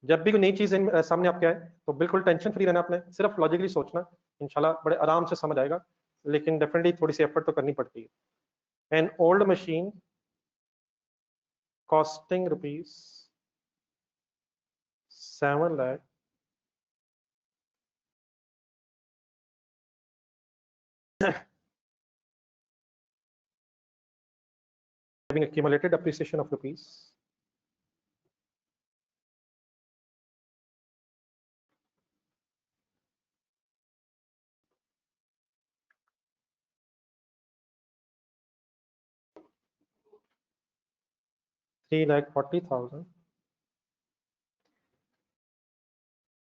जब भी कोई नई चीज सामने आपके आए तो बिल्कुल टेंशन फ्री रहना, आपने सिर्फ लॉजिकली सोचना, इंशाल्लाह बड़े आराम से समझ आएगा, लेकिन डेफिनेटली थोड़ी सी एफर्ट तो करनी पड़ती है। An old machine costing ₹7 lakh having accumulated appreciation of rupees 3,40,000.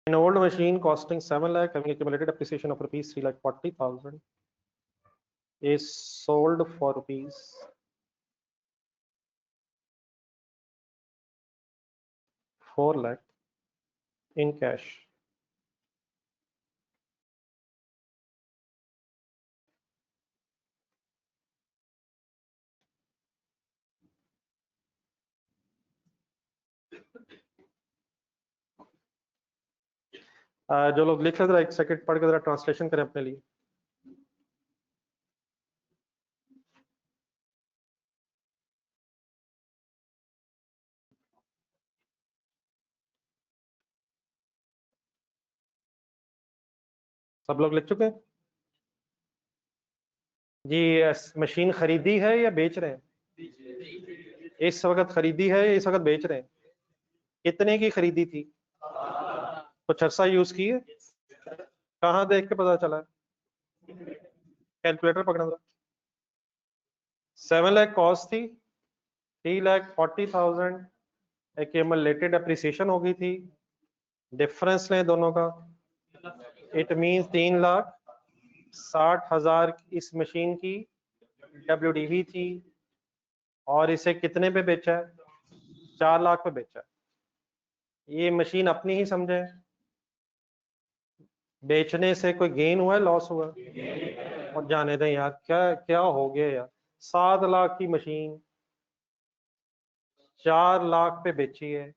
An old machine costing 7 lakh having accumulated appreciation of rupees 3,40,000 is sold for rupees 4 lakh in cash. जो लोग लिख रहे जरा एक सेकंड पढ़ के जरा ट्रांसलेशन करें अपने लिए। सब लोग लिख चुके हैं जी? मशीन खरीदी है या बेच रहे हैं? इस वक्त खरीदी है या इस वक्त बेच रहे हैं? कितने की खरीदी थी? कुछ अर्सा यूज की है? कहाँ देख के पता चला? कैलकुलेटर पकड़ा जरा। 7 लाख कॉस्ट थी, 3,40,000 एक्यूमुलेटेड एप्रिसिएशन हो गई थी, डिफरेंस लें दोनों का, इट मींस 3,60,000 इस मशीन की WDV थी, और इसे कितने पे बेचा है? 4 लाख पे बेचा है। ये मशीन अपनी ही समझे, बेचने से कोई गेन हुआ है, लॉस हुआ? और जाने दें यार, क्या क्या हो गया यार, 7 लाख की मशीन 4 लाख पे बेची है।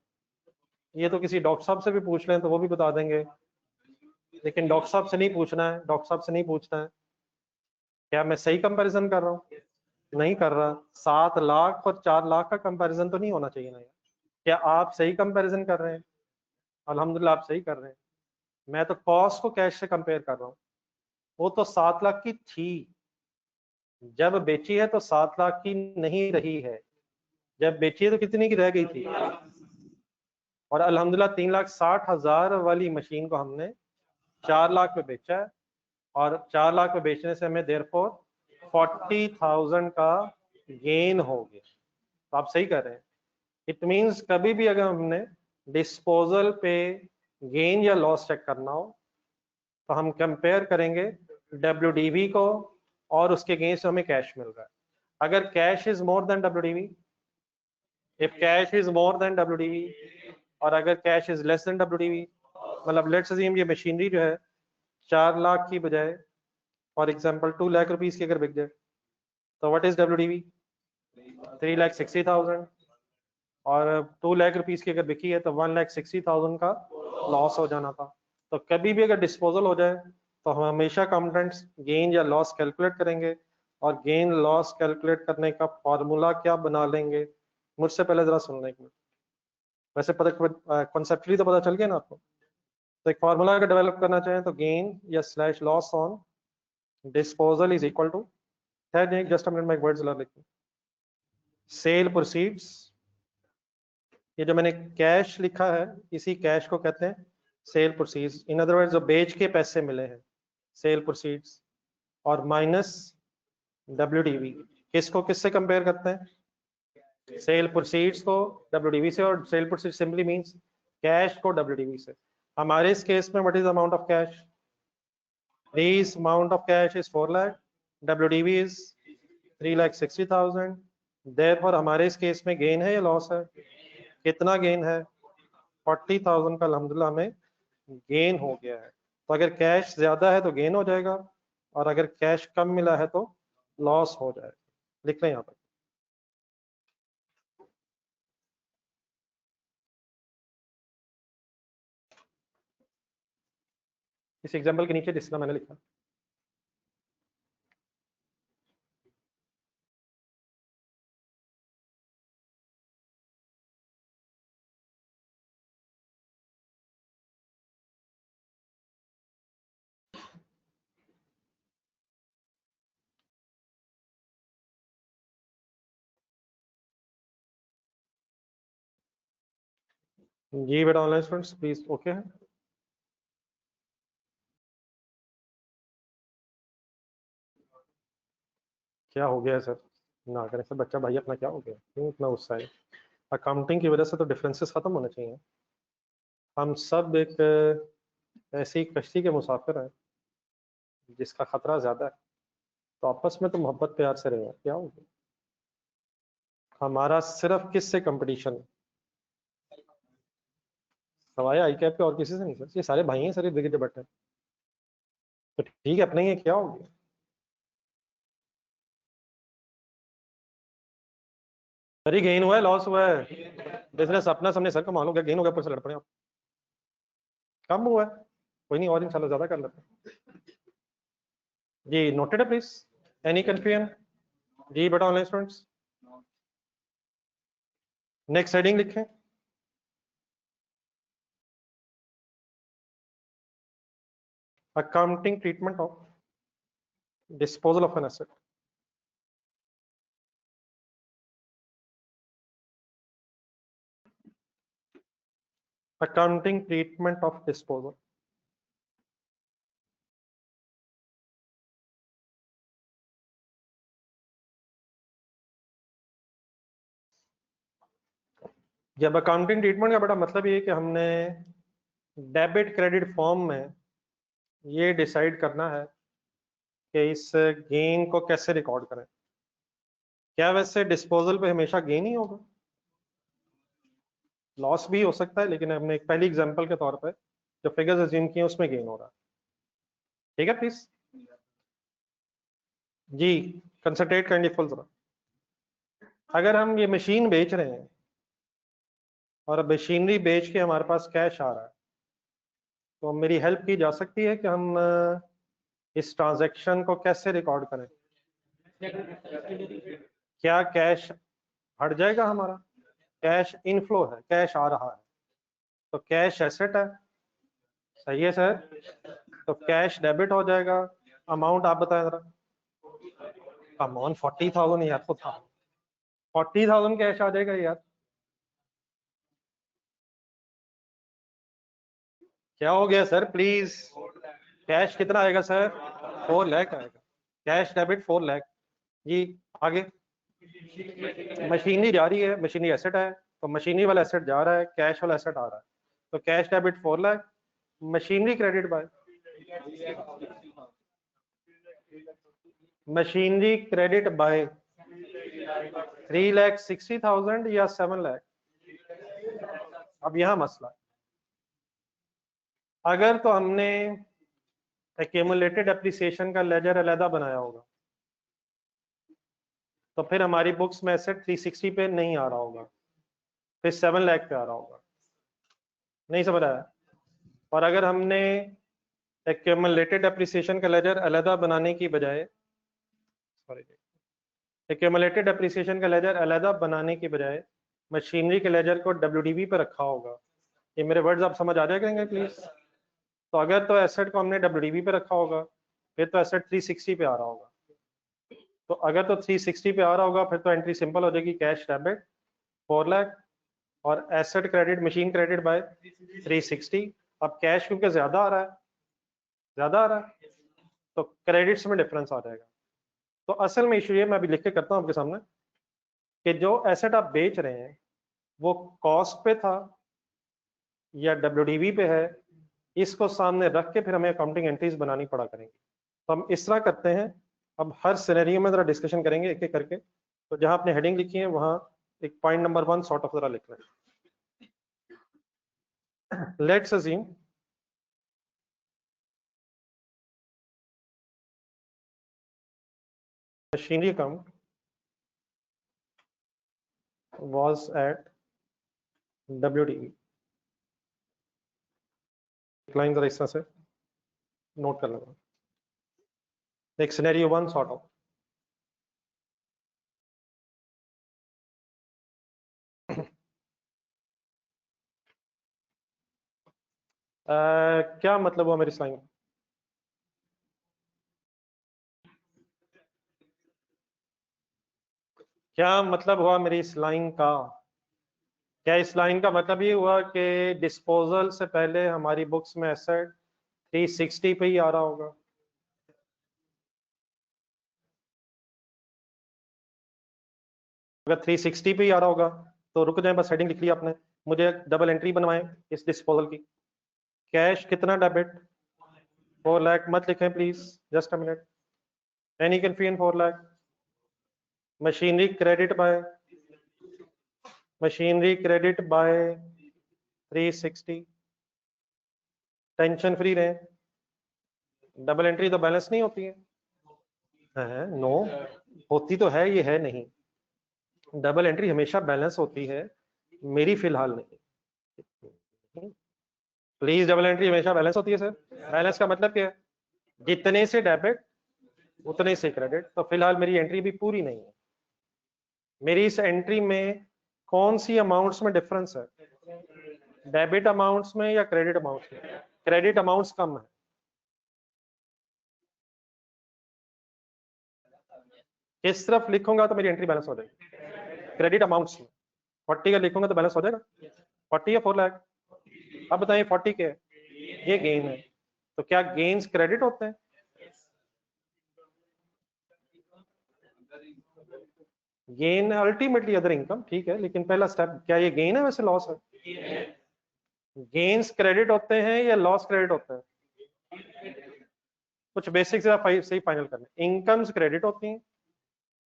ये तो किसी डॉक्टर साहब से भी पूछ लें तो वो भी बता देंगे, लेकिन डॉक्टर साहब से नहीं पूछना है, डॉक्टर साहब से नहीं पूछना है। क्या मैं सही कंपैरिजन कर रहा हूँ? नहीं कर रहा। 7 लाख और 4 लाख का कंपैरिजन तो नहीं होना चाहिए ना यार। क्या आप सही कंपैरिजन कर रहे हैं? अल्हम्दुलिल्लाह आप सही कर रहे हैं। मैं तो कॉस्ट को कैश से कंपेयर कर रहा हूँ। वो तो 7 लाख की थी, जब बेची है तो 7 लाख की नहीं रही है। जब बेची है तो कितनी की रह गई थी, और अल्हम्दुलिल्लाह 3,60,000 वाली मशीन को हमने 4 लाख पे बेचा है, और 4 लाख पे बेचने से हमें देयरफॉर 40,000 का गेन हो गया। तो आप सही कर रहे हैं। इट मींस कभी भी अगर हमने डिस्पोजल पे गेन या लॉस चेक करना हो तो हम कंपेयर करेंगे WDV को और उसके अगेंस्ट हमें कैश मिल रहा है। अगर cash is more then WDV, if cash is more then WDV, और अगर cash is less than WDV, मतलब लेट्स अज्यूम ये मशीनरी जो है 4 लाख की बजाय फॉर एग्जांपल 2 लाख रुपीस की अगर बिक जाए तो व्हाट इज WDV, 3,60,000, और 2 लाख रुपीस की अगर बिकी है तो 1,60,000 का लॉस हो जाना था। तो कभी भी अगर डिस्पोजल हो जाए तो हम हमेशा अकाउंटेंट्स गेन या लॉस कैलकुलेट करेंगे, और गेन लॉस कैलकुलेट करने का फॉर्मूला क्या बना लेंगे, मुझसे पहले जरा सुन लें। वैसे पता कॉन्सेप्चुअली तो पता चल गया ना आपको। तो एक फॉर्मूला अगर डेवलप करना चाहें तो गेन या slash loss on disposal is equal to, just a minute में एक वर्ड जरा लिखूं, सेल प्रोसीड्स, ये जो मैंने कैश लिखा है इसी कैश को कहते हैं sale proceeds, in other words जो बेच के पैसे मिले हैं सेल प्रोसीड्स, और माइनस WDV। किसको किससे कंपेयर करते हैं, सेल प्रोसीड्स को WDV से, और sale proceeds simply means cash को WDV से। हमारे इस केस में what is amount of cash, this amount of cash is 4 lakh, WDV इज 3,60,000, देयरफॉर हमारे इस केस में गेन है या लॉस है, कितना गेन है, 40,000 का अल्हम्दुलिल्लाह हमें गेन हो गया है। तो अगर कैश ज्यादा है तो गेन हो जाएगा, और अगर कैश कम मिला है तो लॉस हो जाएगा। लिख लें यहाँ पर। इस एग्जांपल के नीचे जिस तरह मैंने लिखा, जी बेटा ऑनलाइन स्टूडेंट्स प्लीज ओके है। क्या हो गया है सर, ना करें सर, बच्चा भाई अपना क्या हो गया, क्यों इतना गुस्सा है। अकाउंटिंग की वजह से तो डिफरेंसेस खत्म होने चाहिए। हम सब एक ऐसी कश्ती के मुसाफिर हैं जिसका खतरा ज्यादा है, तो आपस में तो मोहब्बत प्यार से रहे, क्या हो गया। हमारा सिर्फ किससे कंपटीशन है, सवाए आई कैप के और किसी से नहीं सर, ये सारे भाई हैं सर, इर्द गिर्द बैठे हैं। तो ठीक है अपने ही है, क्या हो गया। सर ये गेन हुआ है लॉस हुआ है, बिजनेस अपना सामने सर का मालूम क्या गेन हो गया, ऊपर से लड़ पड़े आप, कम हुआ है कोई नहीं, और इंशाल्लाह ज्यादा कर लेते हैं। जी नोटेड है प्लीज, एनी कंफ्यूजन, जी बेटा ऑनलाइन स्टूडेंट्स नेक्स्ट हेडिंग लिखें, accounting treatment of disposal of an asset. Accounting treatment of disposal, जब अकाउंटिंग ट्रीटमेंट का बड़ा मतलब ये है कि हमने डेबिट क्रेडिट फॉर्म में ये डिसाइड करना है कि इस गेन को कैसे रिकॉर्ड करें। क्या वैसे डिस्पोजल पे हमेशा गेन ही होगा, लॉस भी हो सकता है, लेकिन हमने एक पहली एग्जांपल के तौर पे जो फिगर्स अज्यूम किए उसमें गेन हो रहा है। ठीक है प्लीज, जी कंसंट्रेट करेंगे फुल जरा। अगर हम ये मशीन बेच रहे हैं और मशीनरी बेच के हमारे पास कैश आ रहा है, तो मेरी हेल्प की जा सकती है कि हम इस ट्रांजैक्शन को कैसे रिकॉर्ड करें। क्या कैश हट जाएगा हमारा, कैश इनफ्लो है, कैश आ रहा है, तो कैश एसेट है, सही है सर, तो कैश डेबिट हो जाएगा। अमाउंट आप बताएं जरा, अमाउंट 40,000 यार तो था, 40,000 कैश आ जाएगा यार। क्या हो गया सर प्लीज? कैश कितना आएगा सर? 4 लाख आएगा। कैश डेबिट 4 लाख जी। आगे मशीनरी जा रही है, मशीनरी एसेट है, तो मशीनरी वाला एसेट जा रहा है, कैश वाला एसेट आ रहा है, तो cash debit 4 lakh, machinery credit by machinery credit by 3,60,000 या 7 लाख। अब यहां मसला, अगर तो हमने एक्यूमुलेटेड एप्रिसिएशन का लेजर अलहदा बनाया होगा तो फिर हमारी बुक्स में एसेट 360 पे नहीं आ रहा होगा, फिर 7 लाख पे आ रहा होगा। नहीं समझ आया? और अगर हमने एक्यूमुलेटेड एप्रिसिएशन का लेजर अलहदा बनाने की बजाय, सॉरी, एक्यूमुलेटेड एप्रिसिएशन का लेजर अलहदा बनाने की बजाय मशीनरी के लेजर को WDV पे रखा होगा। ये मेरे वर्ड्स आप समझ आ जाए करेंगे प्लीज? तो अगर तो एसेट को हमने WDV पे रखा होगा फिर तो एसेट 360 पे आ रहा होगा। तो अगर तो 360 पे आ रहा होगा फिर तो एंट्री सिंपल हो जाएगी, कैश डेबिट 4 लाख और asset credit machine credit by 360। अब कैश क्योंकि ज्यादा आ रहा है, तो क्रेडिट्स में डिफरेंस आ जाएगा। तो असल में इशू ये, मैं अभी लिख के करता हूँ आपके सामने, कि जो एसेट आप बेच रहे हैं वो कॉस्ट पे था या WDV पे है, इसको सामने रख के फिर हमें अकाउंटिंग एंट्रीज बनानी पड़ा करेंगी। तो हम इस तरह करते हैं, अब हर सिनेरियो में जरा डिस्कशन करेंगे एक एक करके। तो जहां आपने हेडिंग लिखी है वहां एक पॉइंट नंबर 1 सॉर्ट ऑफ जरा लिख लें। Let's assume machinery account was at WDV। Line जरा इस तरह से नोट कर लेना, एक सिनेरियो 1 सॉर्ट ऑफ। क्या मतलब हुआ मेरी स्लाइड? क्या मतलब हुआ मेरी इस लाइन का? क्या इस लाइन का मतलब ये हुआ कि डिस्पोजल से पहले हमारी बुक्स में एसेट 360 पे ही आ रहा होगा? अगर 360 पे ही आ रहा होगा तो रुक जाए, बस हेडिंग लिख लिया आपने, मुझे डबल एंट्री बनवाएं इस डिस्पोजल की। कैश कितना डेबिट? 4 लाख मत लिखें please, just a minute. Any confusion? 4 lakh. Machinery credit by 360। Tension free रहे, डबल एंट्री तो बैलेंस नहीं होती है। नो, होती तो है, ये है नहीं। डबल एंट्री हमेशा बैलेंस होती है, मेरी फिलहाल नहीं। प्लीज, डबल एंट्री हमेशा बैलेंस होती है सर। बैलेंस का मतलब क्या है? जितने से डेबिट उतने से क्रेडिट। तो फिलहाल मेरी एंट्री भी पूरी नहीं है। मेरी इस एंट्री में कौन सी अमाउंट्स में डिफरेंस है? डेबिट अमाउंट्स में या क्रेडिट अमाउंट्स में? क्रेडिट अमाउंट्स कम है। किस तरफ लिखूंगा तो मेरी एंट्री बैलेंस हो जाएगी? क्रेडिट अमाउंट्स में 40 का लिखूंगा तो बैलेंस हो जाएगा। 40 या 4 लाख? अब बताइए 40 के ये गेन है, तो क्या गेन्स क्रेडिट होते हैं? गेन अल्टीमेटली अदर इनकम, ठीक है, लेकिन पहला स्टेप क्या ये गेन है वैसे लॉस है? गेन्स क्रेडिट होते हैं या लॉस क्रेडिट होते हैं? कुछ बेसिक्स सही फाइनल करने। इनकम्स क्रेडिट होती हैं,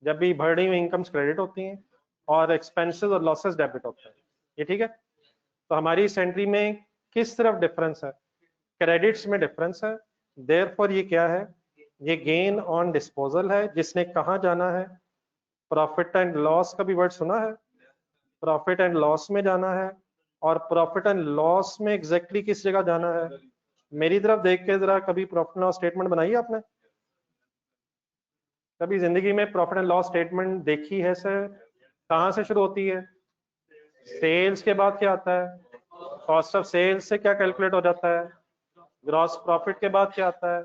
जब भी बढ़ रही हुई इनकम्स क्रेडिट होती हैं, और एक्सपेंसेस और लॉसेस डेबिट होते हैं। ये ठीक है? तो हमारी इस एंट्री में किस तरफ डिफरेंस है? क्रेडिट्स में डिफरेंस है। देयरफॉर ये क्या है? ये गेन ऑन डिस्पोजल है, जिसने कहाँ जाना है? प्रॉफिट एंड लॉस का भी वर्ड सुना है? प्रॉफिट एंड लॉस में जाना है। और प्रॉफिट एंड लॉस में एग्जैक्टली किस जगह जाना है? मेरी तरफ देख के जरा कभी प्रॉफिट एंड लॉस स्टेटमेंट बनाई है आपने? कभी जिंदगी में प्रॉफिट एंड लॉस स्टेटमेंट देखी है सर? कहाँ से शुरू होती है? सेल्स के बाद क्या आता है? कॉस्ट ऑफ सेल्स से क्या कैलकुलेट हो जाता है? ग्रॉस प्रॉफिट के बाद क्या आता है?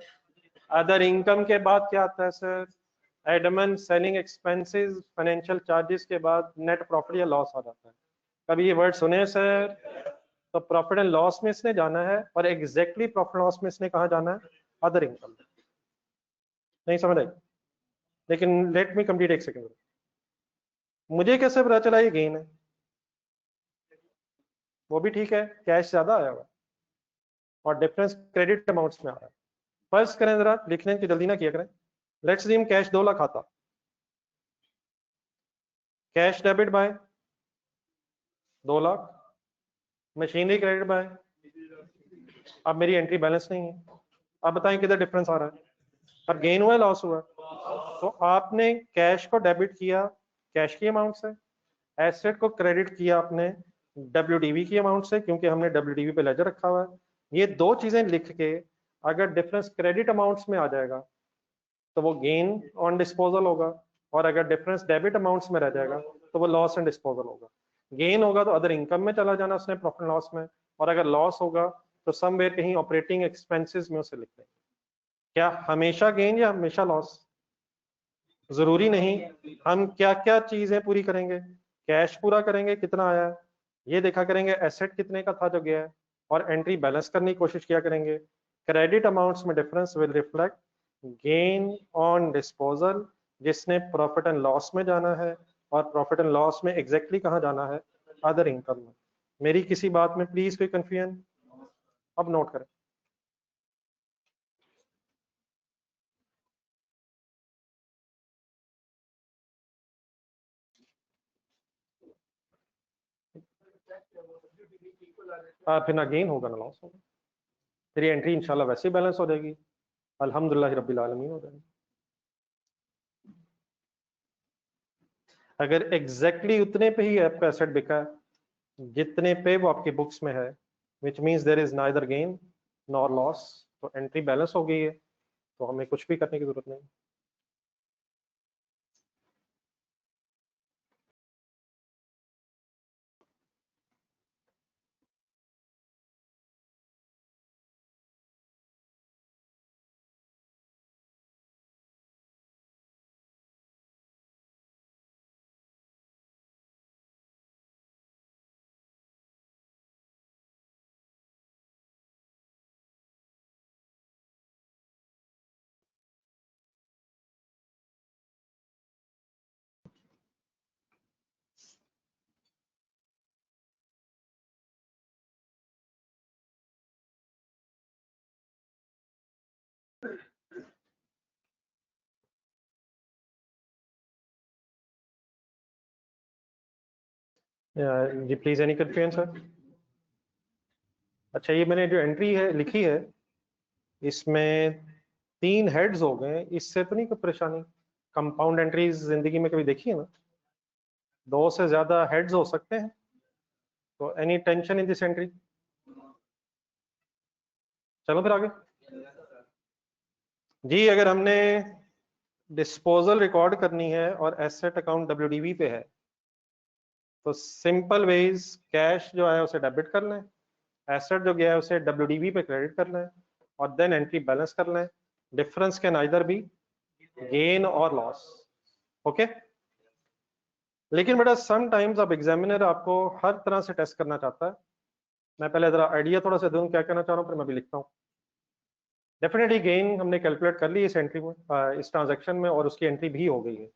अदर इनकम के बाद क्या आता है sir? Edmund selling expenses financial charges के बाद नेट प्रॉफिट या लॉस आ जाता है। कभी ये वर्ड सुने सर? तो प्रॉफिट एंड लॉस में इसने जाना है, और एग्जैक्टली प्रॉफिट लॉस में इसने कहा जाना है? Other income. नहीं समझ आई? लेकिन लेट मी कंप्लीट एक सेकंड। मुझे कैसे पता चला ये गेन है? वो भी ठीक है, कैश ज्यादा आया हुआ और डिफरेंस क्रेडिट अमाउंट्स में आ रहा है। फर्स्ट करें जरा, लिखने की जल्दी ना किया करें। लेट्स रीम कैश 2 लाख आता, cash debit bye 2 lakh, machinery credit by, अब मेरी एंट्री बैलेंस नहीं है। अब बताएं किधर डिफरेंस आ रहा है? अब गेन हुआ है लॉस हुआ? तो आपने कैश को डेबिट किया कैश की अमाउंट से, एसेट को क्रेडिट किया आपने WDV की अमाउंट से, क्योंकि हमने WDV पे लेजर रखा हुआ है। ये दो चीजें लिख के अगर डिफरेंस क्रेडिट अमाउंट्स में आ जाएगा तो वो गेन ऑन डिस्पोजल होगा, और अगर डिफरेंस डेबिट अमाउंट्स में रह जाएगा तो वो लॉस एंड डिस्पोजल होगा। गेन होगा तो अदर इनकम में चला जाना उसने, प्रॉफिट लॉस में, और अगर लॉस होगा तो समवेयर कहीं ऑपरेटिंग एक्सपेंसेस में उसे लिख देंगे। क्या हमेशा गेन या हमेशा लॉस? जरूरी नहीं। हम क्या क्या चीजें पूरी करेंगे? कैश पूरा करेंगे कितना आया है, ये देखा करेंगे एसेट कितने का था जो गया है, और एंट्री बैलेंस करने की कोशिश किया करेंगे। क्रेडिट अमाउंट्स में difference will reflect gain on disposal, जिसने प्रॉफिट एंड लॉस में जाना है, और प्रॉफिट एंड लॉस में एग्जैक्टली कहाँ जाना है? अदर इनकम में। मेरी किसी बात में प्लीज कोई कंफ्यूजन? अब नोट करें। फिर ना गेन होगा ना लॉस होगा, तेरी एंट्री इंशाल्लाह वैसे ही बैलेंस हो जाएगी, अल्हम्दुलिल्लाह रब्बिल आलमीन हो जाएगी। अगर एग्जैक्टली उतने पे ही आपका एसेट बिका है जितने पे वो आपकी बुक्स में है, which means there is neither gain nor loss, तो एंट्री बैलेंस हो गई है, तो हमें कुछ भी करने की जरूरत नहीं। जी प्लीज, एनी कंफ्यूजन सर? अच्छा, ये मैंने जो एंट्री है लिखी है इसमें 3 हेड्स हो गए, इससे तो नहीं कोई परेशानी? कंपाउंड एंट्रीज जिंदगी में कभी देखी है ना? 2 से ज्यादा हेड्स हो सकते हैं, तो any tension in this entry? चलो फिर आगे। जी, अगर हमने डिस्पोजल रिकॉर्ड करनी है और एसेट अकाउंट WDV पे है, तो सिंपल वेज कैश जो है उसे डेबिट कर लें, एसेट जो गया है उसे WDV पे क्रेडिट कर लें, और देन एंट्री बैलेंस कर लें। Difference can either be gain और लॉस। ओके। लेकिन बेटा सम टाइम्स अब एग्जामिनर आपको हर तरह से टेस्ट करना चाहता है। मैं पहले जरा आइडिया थोड़ा सा दूं क्या कहना चाह रहा हूँ, फिर मैं भी लिखता हूँ। डेफिनेटली गेन हमने कैलकुलेट कर ली इस एंट्री में, इस ट्रांजैक्शन में, और उसकी एंट्री भी हो गई है।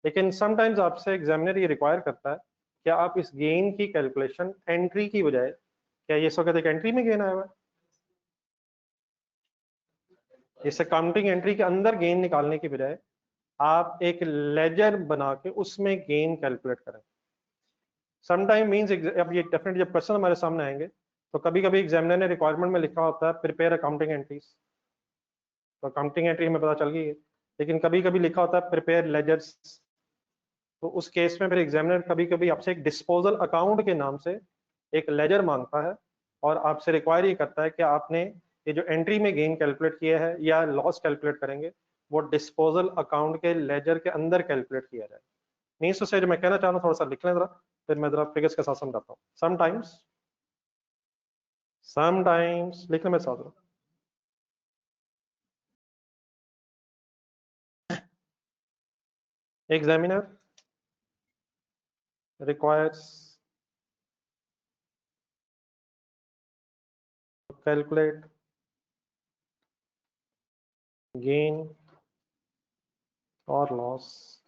लेकिन समटाइम्स आपसे एग्जामिनर ये रिक्वायर करता है कि आप इस गेन की कैलकुलेशन एंट्री की बजाय, क्या ये इस वक्त एक एंट्री में गेन आया हुआ है, इस अकाउंटिंग एंट्री के अंदर गेन निकालने की बजाय आप एक लेजर बना के उसमें गेन कैलकुलेट करें। समटाइम मींस, अब ये डेफिनेटली जब क्वेश्चन हमारे सामने आएंगे तो कभी कभी एग्जामिनर ने रिक्वायरमेंट में लिखा होता है प्रिपेयर अकाउंटिंग एंट्रीज, तो अकाउंटिंग एंट्री हमें पता चल गई है। लेकिन कभी कभी लिखा होता है प्रिपेयर लेजर्स, तो उस केस में फिर एग्जामिनर कभी कभी आपसे एक डिस्पोजल अकाउंट के नाम से एक लेजर मांगता है, और आपसे रिक्वायर ये करता है कि आपने ये जो एंट्री में गेन कैलकुलेट किया है या लॉस कैलकुलेट करेंगे वो डिस्पोजल अकाउंट के लेजर के अंदर कैलकुलेट किया जाए। मीन्स टू से, जो मैं कहना चाह रहा हूँ थोड़ा सा लिख लें जरा, फिर मैं जरा फिगर्स के साथ समझाता हूँ। समटाइम्स लिखने में साथ examiner requires to calculate gain or loss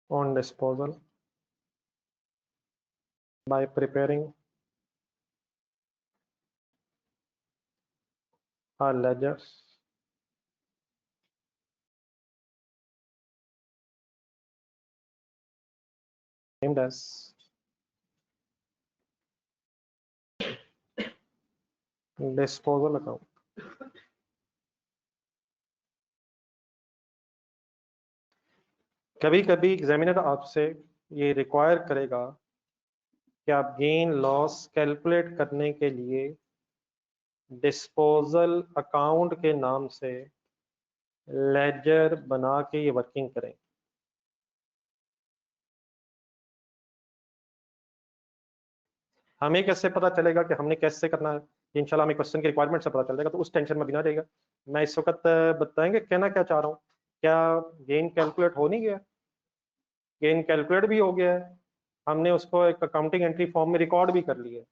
on disposal by preparing a ledger named as disposal account. कभी कभी एग्जामिनर आपसे ये रिक्वायर करेगा कि आप गेन लॉस कैलकुलेट करने के लिए डिस्पोजल अकाउंट के नाम से लेजर बना के ये वर्किंग करें। हमें कैसे पता चलेगा कि हमने कैसे करना है? इंशाल्लाह हमें क्वेश्चन की रिक्वायरमेंट से पता चल जाएगा, तो उस टेंशन में भी ना जाएगा। मैं इस वक्त बताएंगे कहना क्या चाह रहा हूँ। क्या गेन कैलकुलेट हो नहीं गया? गेन कैलकुलेट भी हो गया है, हमने उसको एक अकाउंटिंग एंट्री फॉर्म में रिकॉर्ड भी कर लिया है।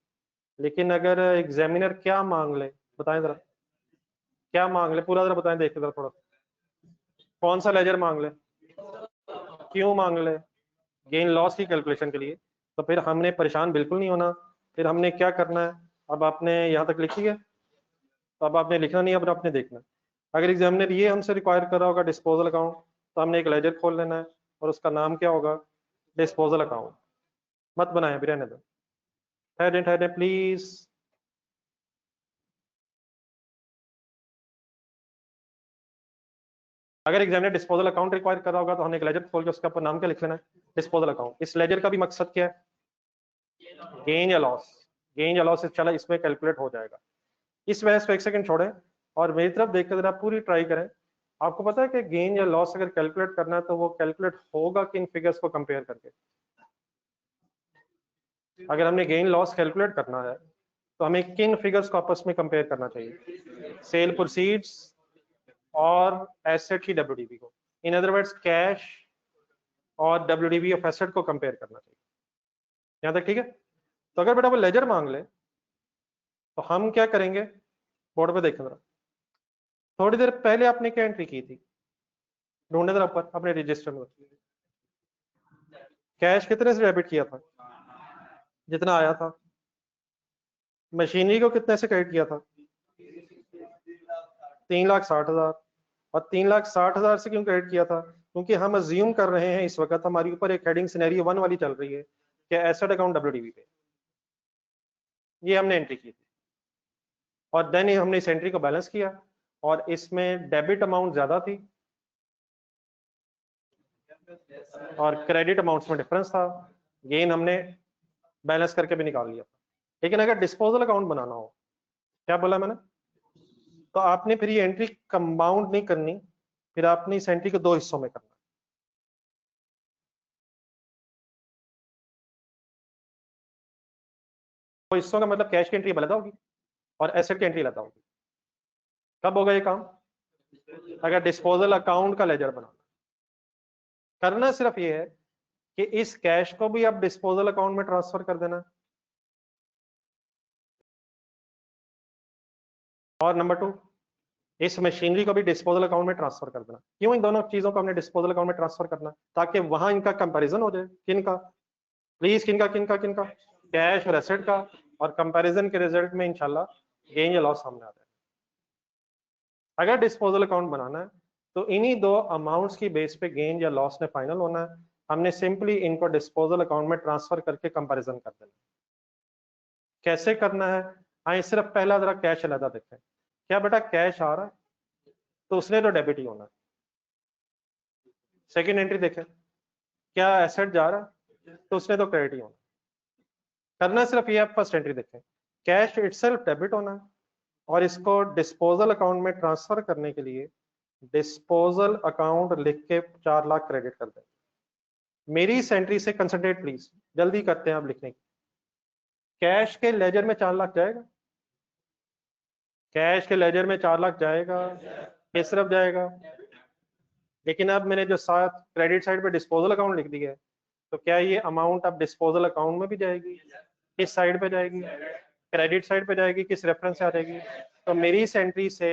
लेकिन अगर एग्जामिनर क्या मांग ले, बताएं जरा, क्या मांग ले? पूरा जरा बताएं, देखते जरा थोड़ा। कौन सा लेजर मांग ले? क्यों मांग ले? गेन लॉस की कैलकुलेशन के लिए। तो फिर हमने परेशान बिल्कुल नहीं होना। फिर हमने क्या करना है? अब आपने यहाँ तक लिखी है, तो अब आपने लिखना नहीं, अब आपने देखना। अगर एग्जामिनर ये हमसे रिक्वायर कर रहा होगा डिस्पोजल अकाउंट, तो हमने एक लेजर खोल लेना है और उसका नाम क्या होगा? Disposal account. मत बनाए, भी रहने दो। ठहरे प्लीज। अगर एग्जामिनर डिस्पोजल अकाउंट रिक्वायर कर रहा होगा तो हमने एक लेजर खोल के उसके ऊपर नाम क्या लिख लेना है? Disposal account. इस लेजर का भी मकसद क्या है? गेन या लॉस। गेन या लॉस चला इसमें कैलकुलेट हो जाएगा। इस वजह से एक सेकंड छोड़ें और मेरी तरफ देखकर जरा पूरी ट्राई करें। आपको पता है कि गेन या लॉस अगर कैलकुलेट करना है तो वो कैलकुलेट होगा किन फिगर्स को कंपेयर करके? अगर हमने गेन लॉस कैलकुलेट करना है तो हमें किन फिगर्स को आपस में कंपेयर करना चाहिए? सेल प्रोसीड्स और एसेट की डब्ल्यूडीवी को। इन अदर वर्ड्स कैश और डब्ल्यूडीवी ऑफ एसेट को कंपेयर करना चाहिए। यहाँ तक ठीक है? तो अगर बेटा वो लेजर मांग ले तो हम क्या करेंगे? बोर्ड पे देखें जरा। थोड़ी देर पहले आपने क्या एंट्री की थी? ढूंढने जरा ऊपर अपने रजिस्टर में। कैश कितने से डेबिट किया था? जितना आया था। मशीनरी को कितने से क्रेडिट किया था? 3,60,000। और 3,60,000 से क्यों क्रेडिट किया था? क्योंकि हम अज्यूम कर रहे हैं इस वक्त हमारी ऊपर एक हेडिंग सिनेरियो 1 वाली चल रही है कि एसेट अकाउंट डब्ल्यूडीवी पे। ये हमने एंट्री की थी और देन हमने इस एंट्री को बैलेंस किया और इसमें डेबिट अमाउंट ज्यादा थी और क्रेडिट अमाउंट्स में डिफरेंस था। गेन हमने बैलेंस करके भी निकाल लिया था। लेकिन अगर डिस्पोजल अकाउंट बनाना हो, क्या बोला मैंने? तो आपने फिर ये एंट्री कंपाउंड नहीं करनी, फिर आपने इस एंट्री को दो हिस्सों में करना। तो हिस्सों का मतलब कैश की एंट्री अलग होगी और एसेट की एंट्री अलग होगी। कब होगा ये काम? अगर डिस्पोजल अकाउंट का लेजर बनाना। करना सिर्फ ये है कि इस कैश को भी आप डिस्पोजल अकाउंट में ट्रांसफर कर देना। और नंबर 2, इस मशीनरी को भी डिस्पोजल अकाउंट में ट्रांसफर कर देना। क्यों इन दोनों चीजों को हमने डिस्पोजल अकाउंट में ट्रांसफर करना? ताकि वहां इनका कंपैरिजन हो जाए। किनका? प्लीज किनका किनका किनका? कैश और एसेट का। और कंपैरिजन के रिजल्ट में इंशाल्लाह गेन या लॉस सामने आ जाए। अगर डिस्पोजल अकाउंट बनाना है तो इन्हीं दो अमाउंट्स की बेस पे गेन या लॉस ने फाइनल होना है। हमने सिंपली इनको डिस्पोजल अकाउंट में ट्रांसफर करके कंपैरिजन कर देना। कैसे करना है? आइए सिर्फ पहला जरा कैश अलग देखें। क्या बेटा कैश आ रहा है तो उसने तो डेबिट ही होना है। सेकेंड एंट्री देखें, क्या एसेट जा रहा है तो उसने तो क्रेडिट ही होना। करना सिर्फ ये, आप फर्स्ट एंट्री देखें, कैश इटसेल्फ डेबिट होना है और इसको डिस्पोजल अकाउंट में ट्रांसफर करने के लिए डिस्पोजल अकाउंट लिख के 4 लाख क्रेडिट कर दें। मेरी इस एंट्री से कंसंट्रेट प्लीज, जल्दी करते हैं आप लिखने की। कैश के लेजर में 4 लाख जाएगा? कैश के लेजर में 4 लाख जाएगा? किस तरफ जाएगा? लेकिन अब मैंने जो साथ क्रेडिट साइड पे डिस्पोजल अकाउंट लिख दिया है, तो क्या ये अमाउंट अब डिस्पोजल अकाउंट में भी जाएगी? किस साइड पे जाएगी? क्रेडिट साइड पे जाएगी। किस रेफरेंस से आ जाएगी? तो मेरी इस एंट्री से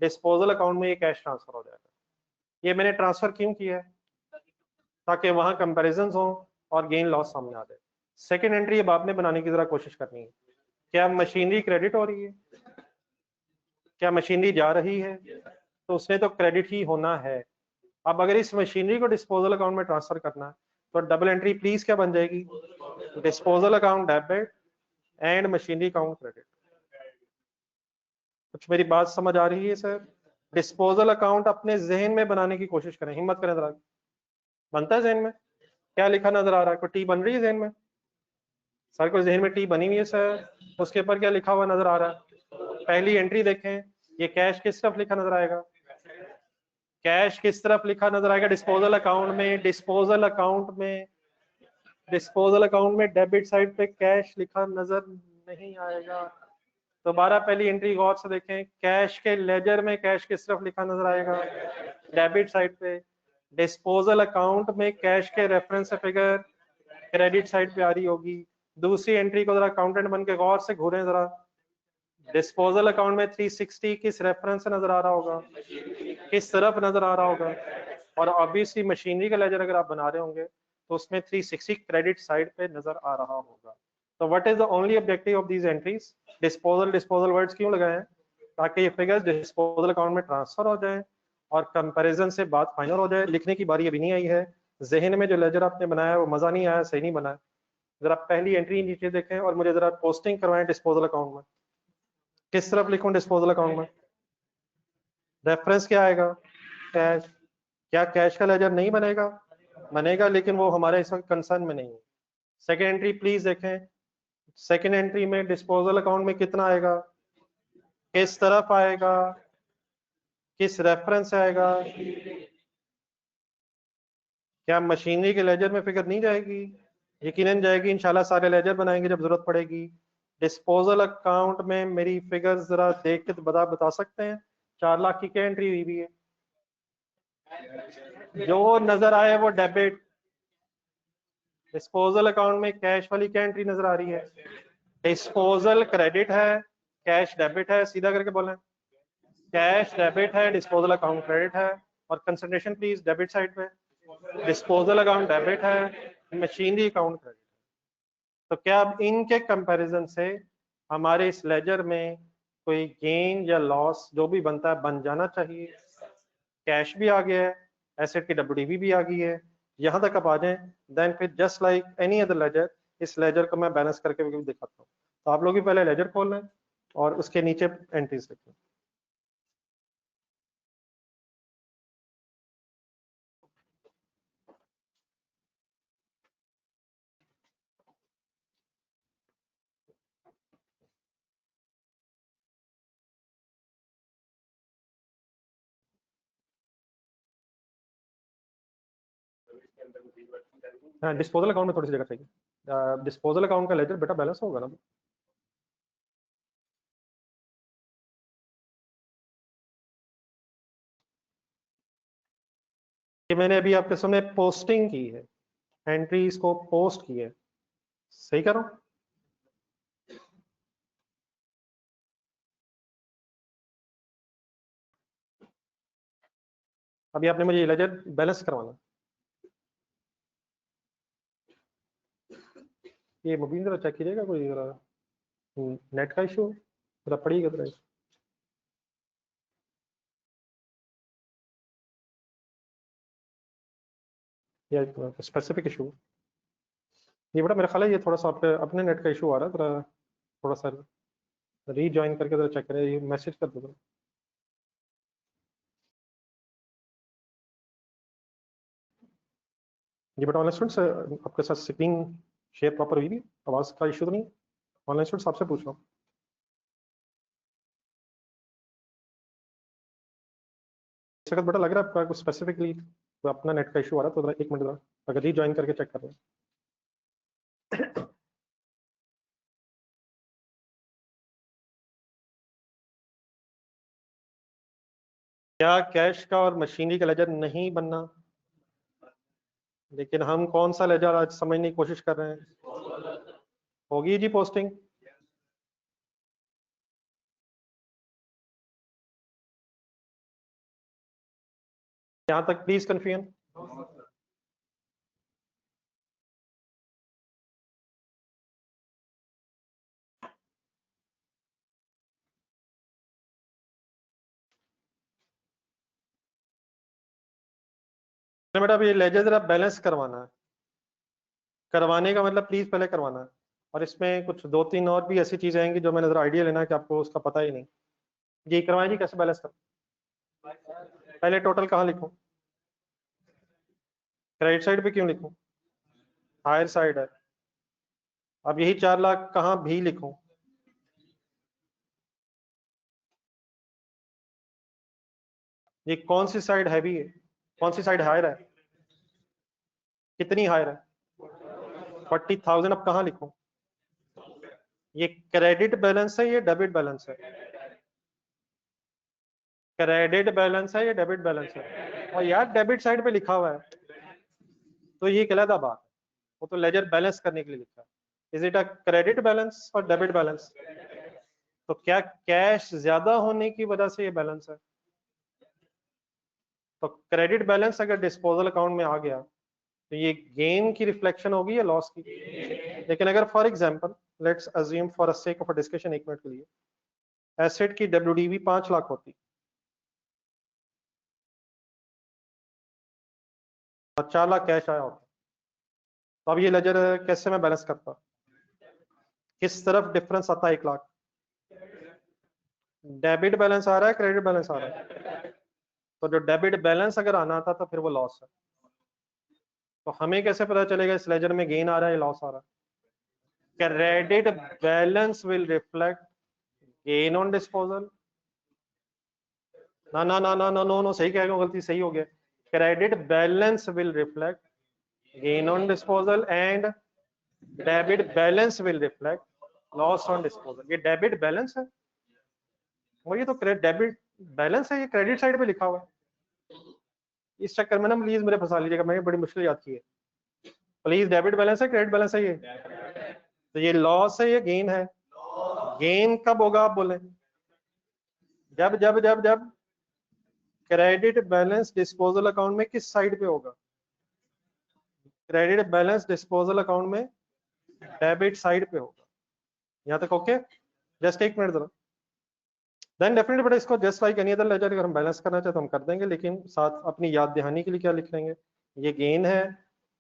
डिस्पोजल अकाउंट में ये कैश ट्रांसफर हो जाएगा। ये मैंने ट्रांसफर क्यों किया है? ताकि वहां कंपेरिजन हो और गेन लॉस सामने आ जाए। सेकेंड एंट्री अब आपने बनाने की जरा कोशिश करनी है। क्या मशीनरी क्रेडिट हो रही है? क्या मशीनरी जा रही है? तो उसने तो क्रेडिट ही होना है। अब अगर इस मशीनरी को डिस्पोजल अकाउंट में ट्रांसफर करना है, तो डबल एंट्री प्लीज क्या बन जाएगी? Disposal account debit and machinery account credit. कुछ मेरी बात समझ आ रही है सर? डिस्पोजल अकाउंट अपने जहन में बनाने की कोशिश करें, हिम्मत करें जरा। बनता है जहन में? क्या लिखा नजर आ रहा है? कोई टी बन रही है जहन में? सर को जहन में टी बनी हुई है सर, उसके ऊपर क्या लिखा हुआ नजर आ रहा है? पहली एंट्री देखें, ये कैश किस तरफ लिखा नजर आएगा? कैश किस तरफ लिखा नजर आएगा? डिस्पोजल अकाउंट में। डिस्पोजल अकाउंट में, डिस्पोजल अकाउंट में डेबिट साइड पे कैश लिखा नजर नहीं आएगा। दोबारा पहली एंट्री गौर से देखें, कैश के लेजर में कैश किस तरफ लिखा नजर आएगा? डेबिट साइड पे। डिस्पोजल अकाउंट में कैश के रेफरेंस से फिगर क्रेडिट साइड पे आ रही होगी। दूसरी एंट्री को जरा अकाउंटेंट बन के गौर से घूरें जरा। डिस्पोजल अकाउंट में 360 किस रेफरेंस से नजर आ रहा होगा? किस तरफ नजर आ रहा होगा? और ऑब्वियसली मशीनरी का लेजर अगर आप बना रहे होंगे तो उसमें 360 क्रेडिट साइड पे नजर आ रहा होगा। तो what is the only objective of these entries? Disposal disposal words क्यों लगाए हैं? ताकि ये फिगर्स डिस्पोजल अकाउंट में ट्रांसफर हो जाए और कंपैरिजन से बात फाइनल हो जाए। लिखने की बारी अभी नहीं आई है। जहन में जो लेजर आपने बनाया है वो मजा नहीं आया, सही नहीं बनाया। जरा पहली एंट्री नीचे देखें और मुझे जरा पोस्टिंग करवाएं डिस्पोजल अकाउंट में। किस तरफ लिखूं डिस्पोजल अकाउंट में? रेफरेंस क्या आएगा? कैश। क्या कैश का लेजर नहीं बनेगा? बनेगा, लेकिन वो हमारे इस वक्त कंसर्न में नहीं है। सेकेंड एंट्री प्लीज देखें। सेकेंड एंट्री में डिस्पोजल अकाउंट में कितना आएगा? किस तरफ आएगा? किस रेफरेंस से आएगा? क्या मशीनरी के लेजर में फिगर नहीं जाएगी? यकीनन जाएगी, इंशाल्लाह सारे लेजर बनाएंगे जब जरूरत पड़ेगी। डिस्पोजल अकाउंट में मेरी फिगर जरा देख के तो बता सकते हैं 4 लाख की क्या एंट्री हुई भी है? जो नजर आए वो डेबिट। डिस्पोजल अकाउंट में कैश वाली क्या एंट्री नजर आ रही है? डिस्पोजल क्रेडिट है, कैश डेबिट है। सीधा करके बोलें, कैश डेबिट है, डिस्पोजल अकाउंट क्रेडिट है। और कंसंट्रेशन प्लीज डेबिट साइड पे। डिस्पोजल अकाउंट डेबिट है, मशीनरी अकाउंट क्रेडिट। तो क्या अब इनके कंपैरिजन से हमारे इस लेजर में कोई गेन या लॉस जो भी बनता है बन जाना चाहिए? कैश भी आ गया है, एसेट की डब्ल्यूडीवी भी आ गई है। यहाँ तक आप आ जाएं, देन फिर just like any other ledger, इस लेजर को मैं बैलेंस करके भी दिखाता हूँ। तो आप लोग भी पहले लेजर खोल लें और उसके नीचे एंट्रीज लिखें। हाँ, डिस्पोजल अकाउंट में थोड़ी सी जगह चाहिए। डिस्पोजल अकाउंट का लेजर बेटा बैलेंस होगा ना? ये मैंने अभी आपके सामने पोस्टिंग की है, एंट्रीज को पोस्ट की है। सही कर रहा हूँ? अभी आपने मुझे लेजर बैलेंस करवाना। ये मुबीन जरा चेक कीजिएगा, कोई जरा नेट का इशू जरा पड़िएगा जरा। या स्पेसिफिक इशू? ये बेटा मेरा ख्याल है ये थोड़ा सा आपके अपने नेट का इशू आ रहा है जरा। थोड़ा सा रीज्वाइन करके जरा चेक करें, ये मैसेज कर दो जरा। ये बेटा ऑनलाइन स्टूडेंट्स आपके साथ स्क्रीन शेयर प्रॉपर हुई थी? आवाज का इशू तो नहीं? ऑनलाइन स्टूडेंट्स आपसे पूछ रहा हूँ। इस वक्त बेटा लग रहा है आपका कुछ स्पेसिफिकली अपना नेट का इशू आ रहा है, तो जरा 1 मिनट जरा अगर रीज्वाइन करके चेक कर रहे हैं। क्या कैश का और मशीनरी का लेजर नहीं बनना? लेकिन हम कौन सा लेजर आज समझने की कोशिश कर रहे हैं? होगी जी पोस्टिंग। यहाँ तक प्लीज कंफ्यूजन। बेटा अब ये लेजर जरा बैलेंस करवाना है। करवाने का मतलब प्लीज पहले करवाना है। और इसमें कुछ दो तीन और भी ऐसी चीजें आएंगी जो मैंने जरा आइडिया लेना है कि आपको उसका पता ही नहीं। जी करवाएं जी, कैसे बैलेंस कर? पहले टोटल कहाँ लिखूं? क्रेडिट साइड पे क्यों लिखूं? हायर साइड है। अब यही 4 लाख कहाँ भी लिखूं? ये कौन सी साइड हैवी है? कौन सी साइड हायर है? कितनी हायर है? 40,000। अब कहाँ लिखूं? ये क्रेडिट बैलेंस है, ये डेबिट बैलेंस है? क्रेडिट बैलेंस है, ये डेबिट बैलेंस है? और यार डेबिट साइड पे लिखा हुआ है तो ये गलत बात है। वो तो लेजर बैलेंस करने के लिए लिखा है। Is it a credit balance और डेबिट बैलेंस? तो क्या कैश ज्यादा होने की वजह से ये बैलेंस है? तो क्रेडिट बैलेंस अगर डिस्पोजल अकाउंट में आ गया तो ये गेन की रिफ्लेक्शन होगी या लॉस की? लेकिन अगर for example let's assume for a sake of a discussion, 1 minute के लिए, एसेट की डब्ल्यूडीवी 5 लाख होती और 4 लाख कैश आया होता, तो अब ये लेजर कैसे मैं बैलेंस करता? किस तरफ डिफरेंस आता है? 1 लाख डेबिट बैलेंस आ रहा है, क्रेडिट बैलेंस आ रहा है? तो जो डेबिट बैलेंस अगर आना था तो फिर वो लॉस है। तो हमें कैसे पता चलेगा इस लेजर में गेन आ रहा है या लॉस आ रहा है? Credit balance will reflect gain on disposal. ना ना ना ना नो नो नो, सही कह रहे हो, गलती सही हो गया। Credit balance will reflect gain on disposal and debit balance will reflect loss on disposal. ये डेबिट बैलेंस है और ये तो डेबिट बैलेंस है, ये क्रेडिट साइड पे लिखा हुआ है। इस चक्कर में ना प्लीज मेरे फंसा लीजिएगा, मैंने बड़ी मुश्किल याद की है। प्लीज डेबिट बैलेंस है, क्रेडिट बैलेंस है ये? तो ये लॉस है, ये गेन है? गेन कब होगा आप बोले? जब जब जब जब क्रेडिट बैलेंस डिस्पोजल अकाउंट में किस साइड पे होगा? क्रेडिट बैलेंस डिस्पोजल अकाउंट में डेबिट साइड पे होगा। यहाँ तक ओके? जस्ट 1 मिनट जरा। देन डेफिनेटली बेटा इसको just like any other ledger अगर हम बैलेंस करना चाहे तो हम कर देंगे, लेकिन साथ अपनी याद दहानी के लिए क्या लिख लेंगे? ये गेन है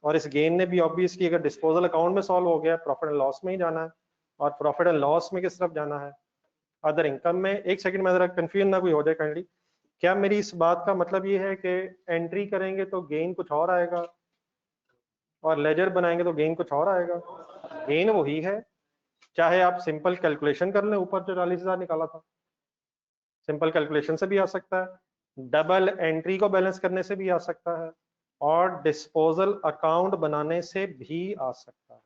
और इस गेन ने भी ऑब्वियसली अगर डिस्पोजल अकाउंट में सॉल्व हो गया, प्रॉफिट एंड लॉस में ही जाना है। और प्रॉफिट एंड लॉस में किस तरफ जाना है? अदर इनकम में। एक सेकंड में जरा कंफ्यूजन ना कोई हो जाए काइंडली। क्या मेरी इस बात का मतलब ये है कि एंट्री करेंगे तो गेन कुछ और आएगा और लेजर बनाएंगे तो गेन कुछ और आएगा? गेन वही है, चाहे आप सिंपल कैलकुलेशन कर लें, ऊपर जो 40,000 निकाला था सिंपल कैलकुलेशन से भी आ सकता है, डबल एंट्री को बैलेंस करने से भी आ सकता है, और डिस्पोजल अकाउंट बनाने से भी आ सकता है।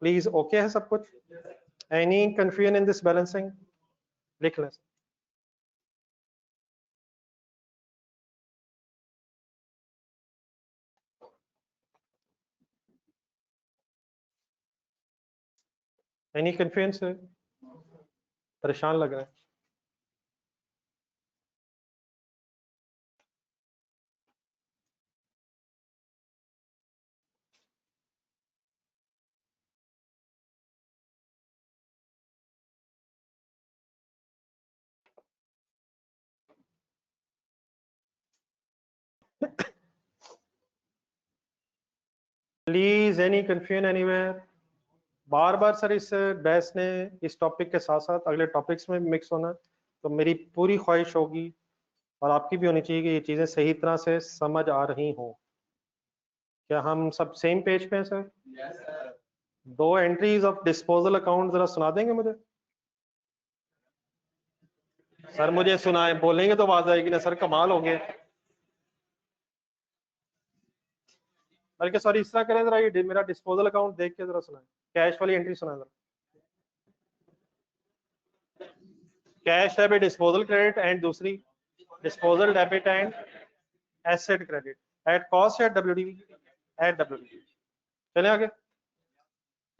प्लीज ओके है सब कुछ? Any confusion in this balancing? लिख लें। एनी कंफ्यूजन से परेशान लग रहे हैं? Please any confusion anywhere? Bar bar sir इस बहस ने इस टॉपिक के साथ साथ अगले टॉपिक्स में मिक्स होना है, तो मेरी पूरी ख्वाहिश होगी और आपकी भी होनी चाहिए कि ये चीजें सही तरह से समझ आ रही हों। क्या हम सब सेम पेज पे हैं सर? दो एंट्रीज ऑफ डिस्पोजल अकाउंट जरा सुना देंगे मुझे? सर मुझे सुनाए, बोलेंगे तो आवाज आएगी ना सर, कमाल हो गया। बल्कि सॉरी इस तरह करें जरा, ये मेरा डिस्पोजल अकाउंट देख के जरा सुनाए, कैश वाली एंट्री सुनाए जरा। कैश है डिस्पोजल क्रेडिट एंड दूसरी disposal debit and asset credit at cost at WDV at WDV। चलें आगे।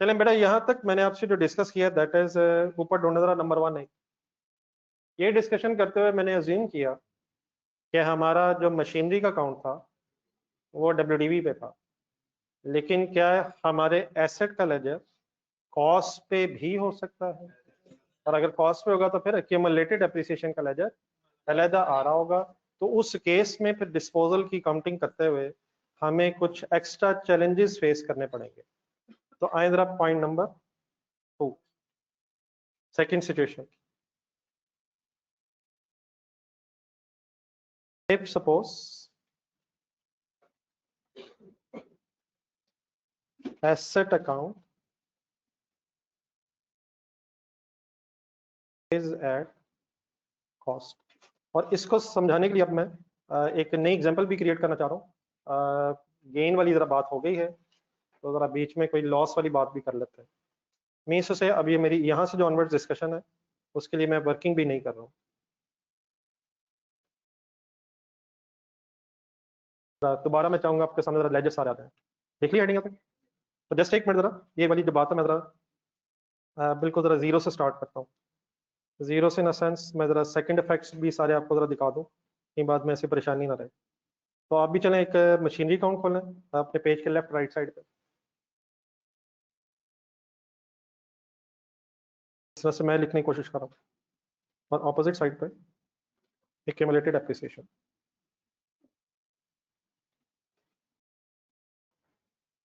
चलें बेटा, यहाँ तक मैंने आपसे जो डिस्कस किया दैट इज ऊपर ढूंढना जरा नंबर 1 है। ये डिस्कशन करते हुए मैंने अज्यूम किया कि हमारा जो मशीनरी का अकाउंट था वो WDV पे था, लेकिन क्या हमारे एसेट का लेजर कॉस्ट पे भी हो सकता है? और अगर कॉस्ट पे होगा तो फिर एक्यूमुलेटेड एप्रिसिएशन का लेजर अलहदा आ रहा होगा। तो उस केस में फिर डिस्पोजल की काउंटिंग करते हुए हमें कुछ एक्स्ट्रा चैलेंजेस फेस करने पड़ेंगे। तो आए जरा point number 2, second situation. If suppose asset account is at cost, और इसको समझाने के लिए अब मैं एक नई एग्जांपल भी क्रिएट करना चाह रहा हूँ। गेन वाली जरा बात हो गई है तो जरा बीच में कोई लॉस वाली बात भी कर लेते हैं। मीन्स से अब ये मेरी यहाँ से जो ऑनवर्ड डिस्कशन है उसके लिए मैं वर्किंग भी नहीं कर रहा हूँ। दोबारा मैं चाहूंगा आपके सामने जरा लेजर्स आ जाते हैं। देख लिया हेडिंग यहाँ पे? तो जस्ट एक मिनट, जरा ये वाली जो बात है मैं जरा बिल्कुल जरा जीरो से स्टार्ट करता हूँ। जीरो से इन सेंस मैं जरा सेकंड इफेक्ट्स भी सारे आपको जरा दिखा दूँ कि बाद में ऐसी परेशानी ना रहे। तो आप भी चलें, एक मशीनरी अकाउंट खोलें अपने पेज के लेफ्ट राइट साइड पे। इस तरह से मैं लिखने की कोशिश कर रहा हूँ और ऑपोजिट साइड पे एक्यूमुलेटेड एप्रिसिएशन।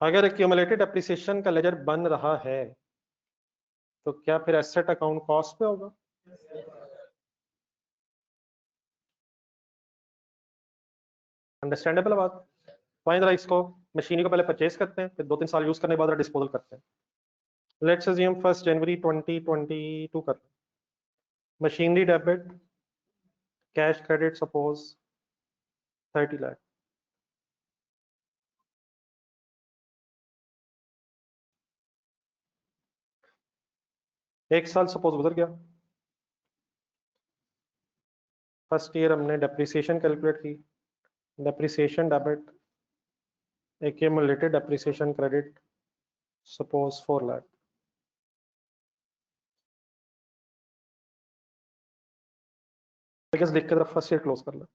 अगर एक्यूमुलेटेड एप्रिसिएशन का लेजर बन रहा है तो क्या फिर एसेट अकाउंट कॉस्ट पे होगा? अंडरस्टैंडेबल बात। फाइन, जरा इसको मशीनरी को पहले परचेज करते हैं, फिर 2-3 साल यूज करने के बाद डिस्पोजल करते हैं। लेट्स अज्यूम 1 जनवरी 2022 कर, machinery debit cash credit suppose 30 lakh. एक साल सपोज गुजर गया, फर्स्ट ईयर हमने डेप्रिसिएशन कैलकुलेट की, depreciation debit accumulated depreciation credit suppose 4 lakh. लिख के तरफ फर्स्ट ईयर क्लोज कर लो।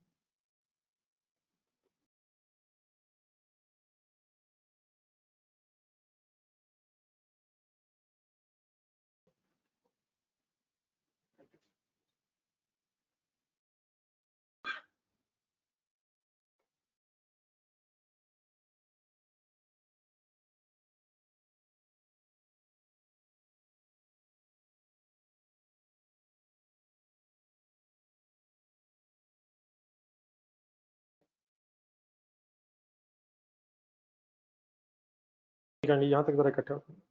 यहाँ तक जरा इकट्ठे होते हैं।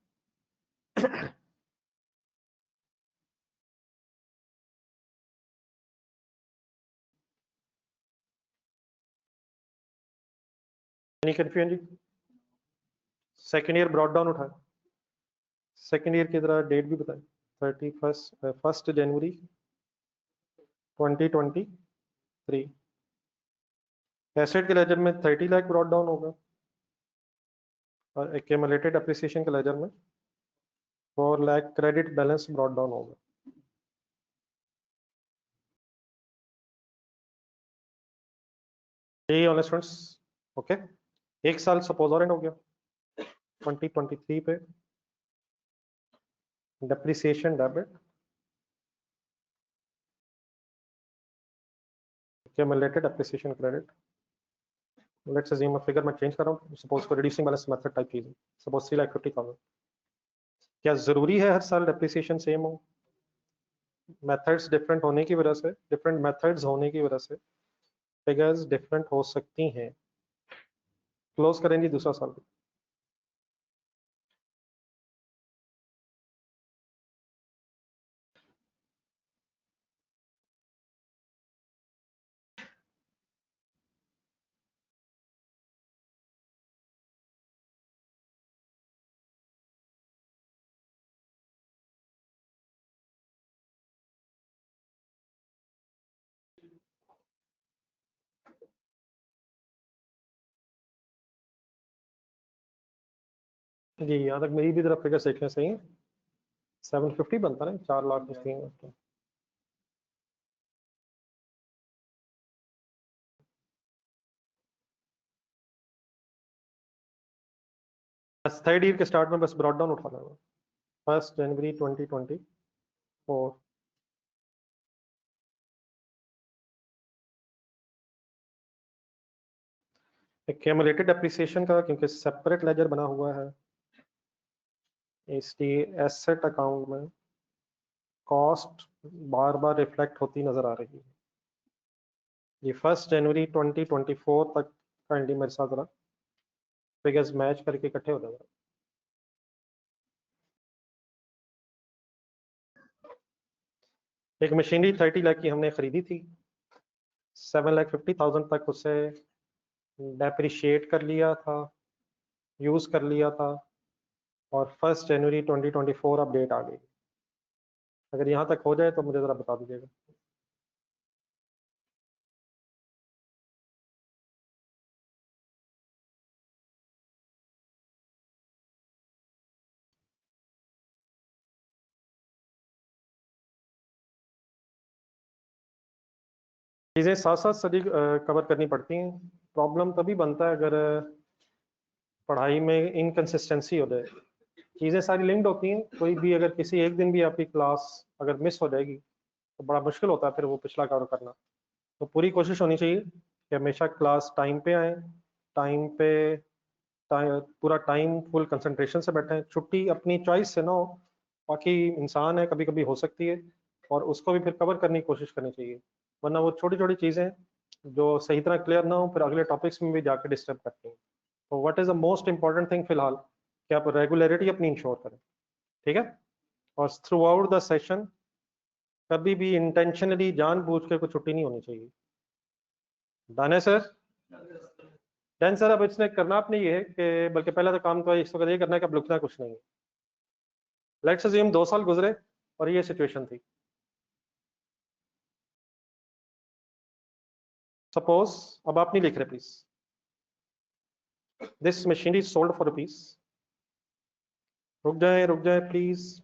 कंफ्यूजन जी? सेकेंड ईयर ब्रॉड डाउन उठाए, सेकेंड ईयर की जरा डेट भी बताएं। 1 जनवरी 2023। एसेट के लेजर में 30 लाख ब्रॉड डाउन होगा और एक्यूमुलेटेड एप्रिसिएशन के लेजर में 4 lakh credit balance brought down होगा। यही ऑनलाइन स्टूडेंट्स, ओके। एक साल सपोज और एंड हो गया 2023 पे, depreciation debit accumulated appreciation credit. Let's assume मैं फिगर में चेंज कर रहा हूँ, सपोज को रिड्यूसिंग बैलेंस मेथड टाइप चीज, सपोज 3,50,000। क्या जरूरी है हर साल डेप्रिसिएशन सेम हो? मेथड्स डिफरेंट होने की वजह से, डिफरेंट मेथड्स होने की वजह से फिगर्स डिफरेंट हो सकती हैं। क्लोज करेंगे दूसरा साल। जी यहाँ तक मेरी भी तरफ फिगर देखें सही 750 बनता है 4 लाख में। बस थर्ड ईयर के स्टार्ट में बस ब्रॉड डाउन उठाना होगा 1 जनवरी 2024। एक्यूमुलेटेड डेप्रिसिएशन का क्योंकि सेपरेट लेजर बना हुआ है इसलिए एसेट अकाउंट में कॉस्ट बार बार रिफ्लेक्ट होती नजर आ रही है। ये 1 जनवरी 2024 तक काइंडली मेरे साथ जरा फिगर्स मैच करके इकट्ठे हो जाएगा। एक मशीनरी 30 लाख की हमने खरीदी थी 7,50,000 तक उसे डेप्रिशिएट कर लिया था यूज कर लिया था और 1 जनवरी 2024 अपडेट आ गई। अगर यहाँ तक हो जाए तो मुझे जरा बता दीजिएगा। चीज़ें साथ साथ सभी कवर करनी पड़ती हैं। प्रॉब्लम तभी बनता है अगर पढ़ाई में इनकन्सिस्टेंसी हो जाए। चीज़ें सारी लिंक्ड होती हैं, कोई भी अगर किसी एक दिन भी आपकी क्लास अगर मिस हो जाएगी तो बड़ा मुश्किल होता है फिर वो पिछला कवर करना। तो पूरी कोशिश होनी चाहिए कि हमेशा क्लास टाइम पे आए, टाइम पे पूरा टाइम फुल कंसंट्रेशन से बैठें। छुट्टी अपनी चॉइस से ना हो, बाकी इंसान है कभी कभी हो सकती है और उसको भी फिर कवर करने की कोशिश करनी चाहिए, वरना वो छोटी छोटी चीज़ें जो सही तरह क्लियर ना हो फिर अगले टॉपिक्स में भी जाकर डिस्टर्ब करती हैं। तो what is the most important thing फिलहाल कि आप रेगुलरिटी अपनी इंश्योर करें, ठीक है। और थ्रू आउट द सेशन कभी भी इंटेंशनली जानबूझ के कोई छुट्टी नहीं होनी चाहिए। डन है सर? Done sir. अब इसने करना आपने ये है कि बल्कि पहला तो काम तो इस वक्त ये करना है कि अब लिखना कुछ नहीं है। लेट्स अज्यूम 2 साल गुजरे और ये सिचुएशन थी। सपोज अब आप नहीं लिख रहे please. This machine is sold for rupees. रुक जाए प्लीज।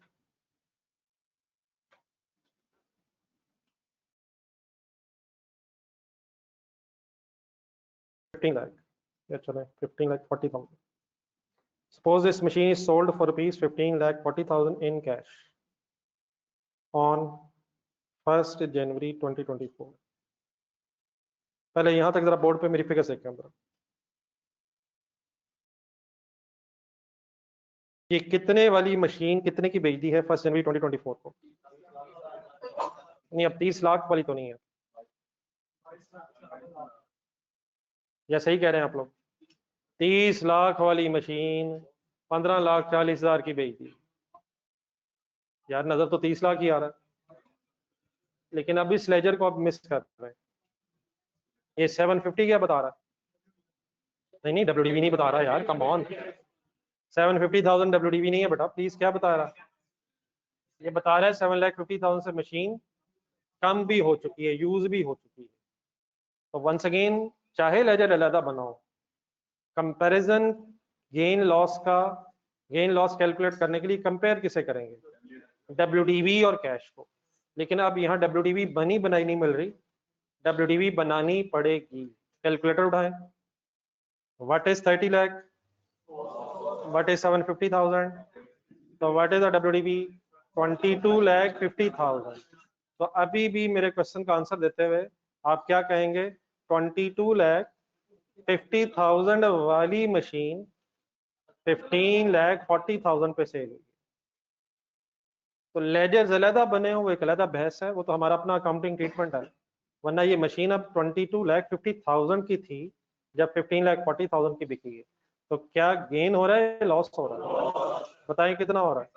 चलो 15,40,000। Suppose this machine is sold for rupees 15,40,000 in cash on 1 January 2024। पहले यहां तक जरा बोर्ड पे मेरी फिगर देखें जरा। ये कितने वाली मशीन कितने की बेच दी है 1 जनवरी 2024 को? नहीं अब 30 लाख वाली तो नहीं है, या सही कह रहे हैं आप लोग? 30 लाख वाली मशीन 15,40,000 की बेच दी। यार नजर तो 30 लाख ही आ रहा है, लेकिन अब इस लेजर को आप मिस कर रहे हैं। ये 750 क्या बता रहा है? नहीं WDV नहीं बता रहा यार, कम ऑन। 750,000 WDV नहीं है बेटा, प्लीज। क्या बता रहा है? ये बता रहा है 7,50,000 से मशीन कम भी हो चुकी है, यूज भी हो चुकी है। तो वंस अगेन चाहे लेजर अलग बनाओ, कंपैरिजन गेन लॉस का गेन लॉस कैलकुलेट करने के लिए कंपेयर किसे करेंगे? WDV और कैश को। लेकिन अब यहाँ WDV बनी बनाई नहीं मिल रही, WDV बनानी पड़ेगी। कैलकुलेटर उठाएं। What is 30 lakh? What is 750,000? तो व्हाट इज द WDV? 22,50,000। तो अभी भी मेरे क्वेश्चन का आंसर देते हुए आप क्या कहेंगे? 22,50,000 वाली मशीन 15,40,000 पे सेल हुई। तो लेजर्स अलहदा बने हो वो एक अलहदा बहस है, वो तो हमारा अपना अकाउंटिंग ट्रीटमेंट है। वरना ये मशीन अब 22,50,000 की थी जब 15,40,000 की बिकी है। तो क्या गेन हो रहा है लॉस हो रहा है? बताएं कितना हो रहा है?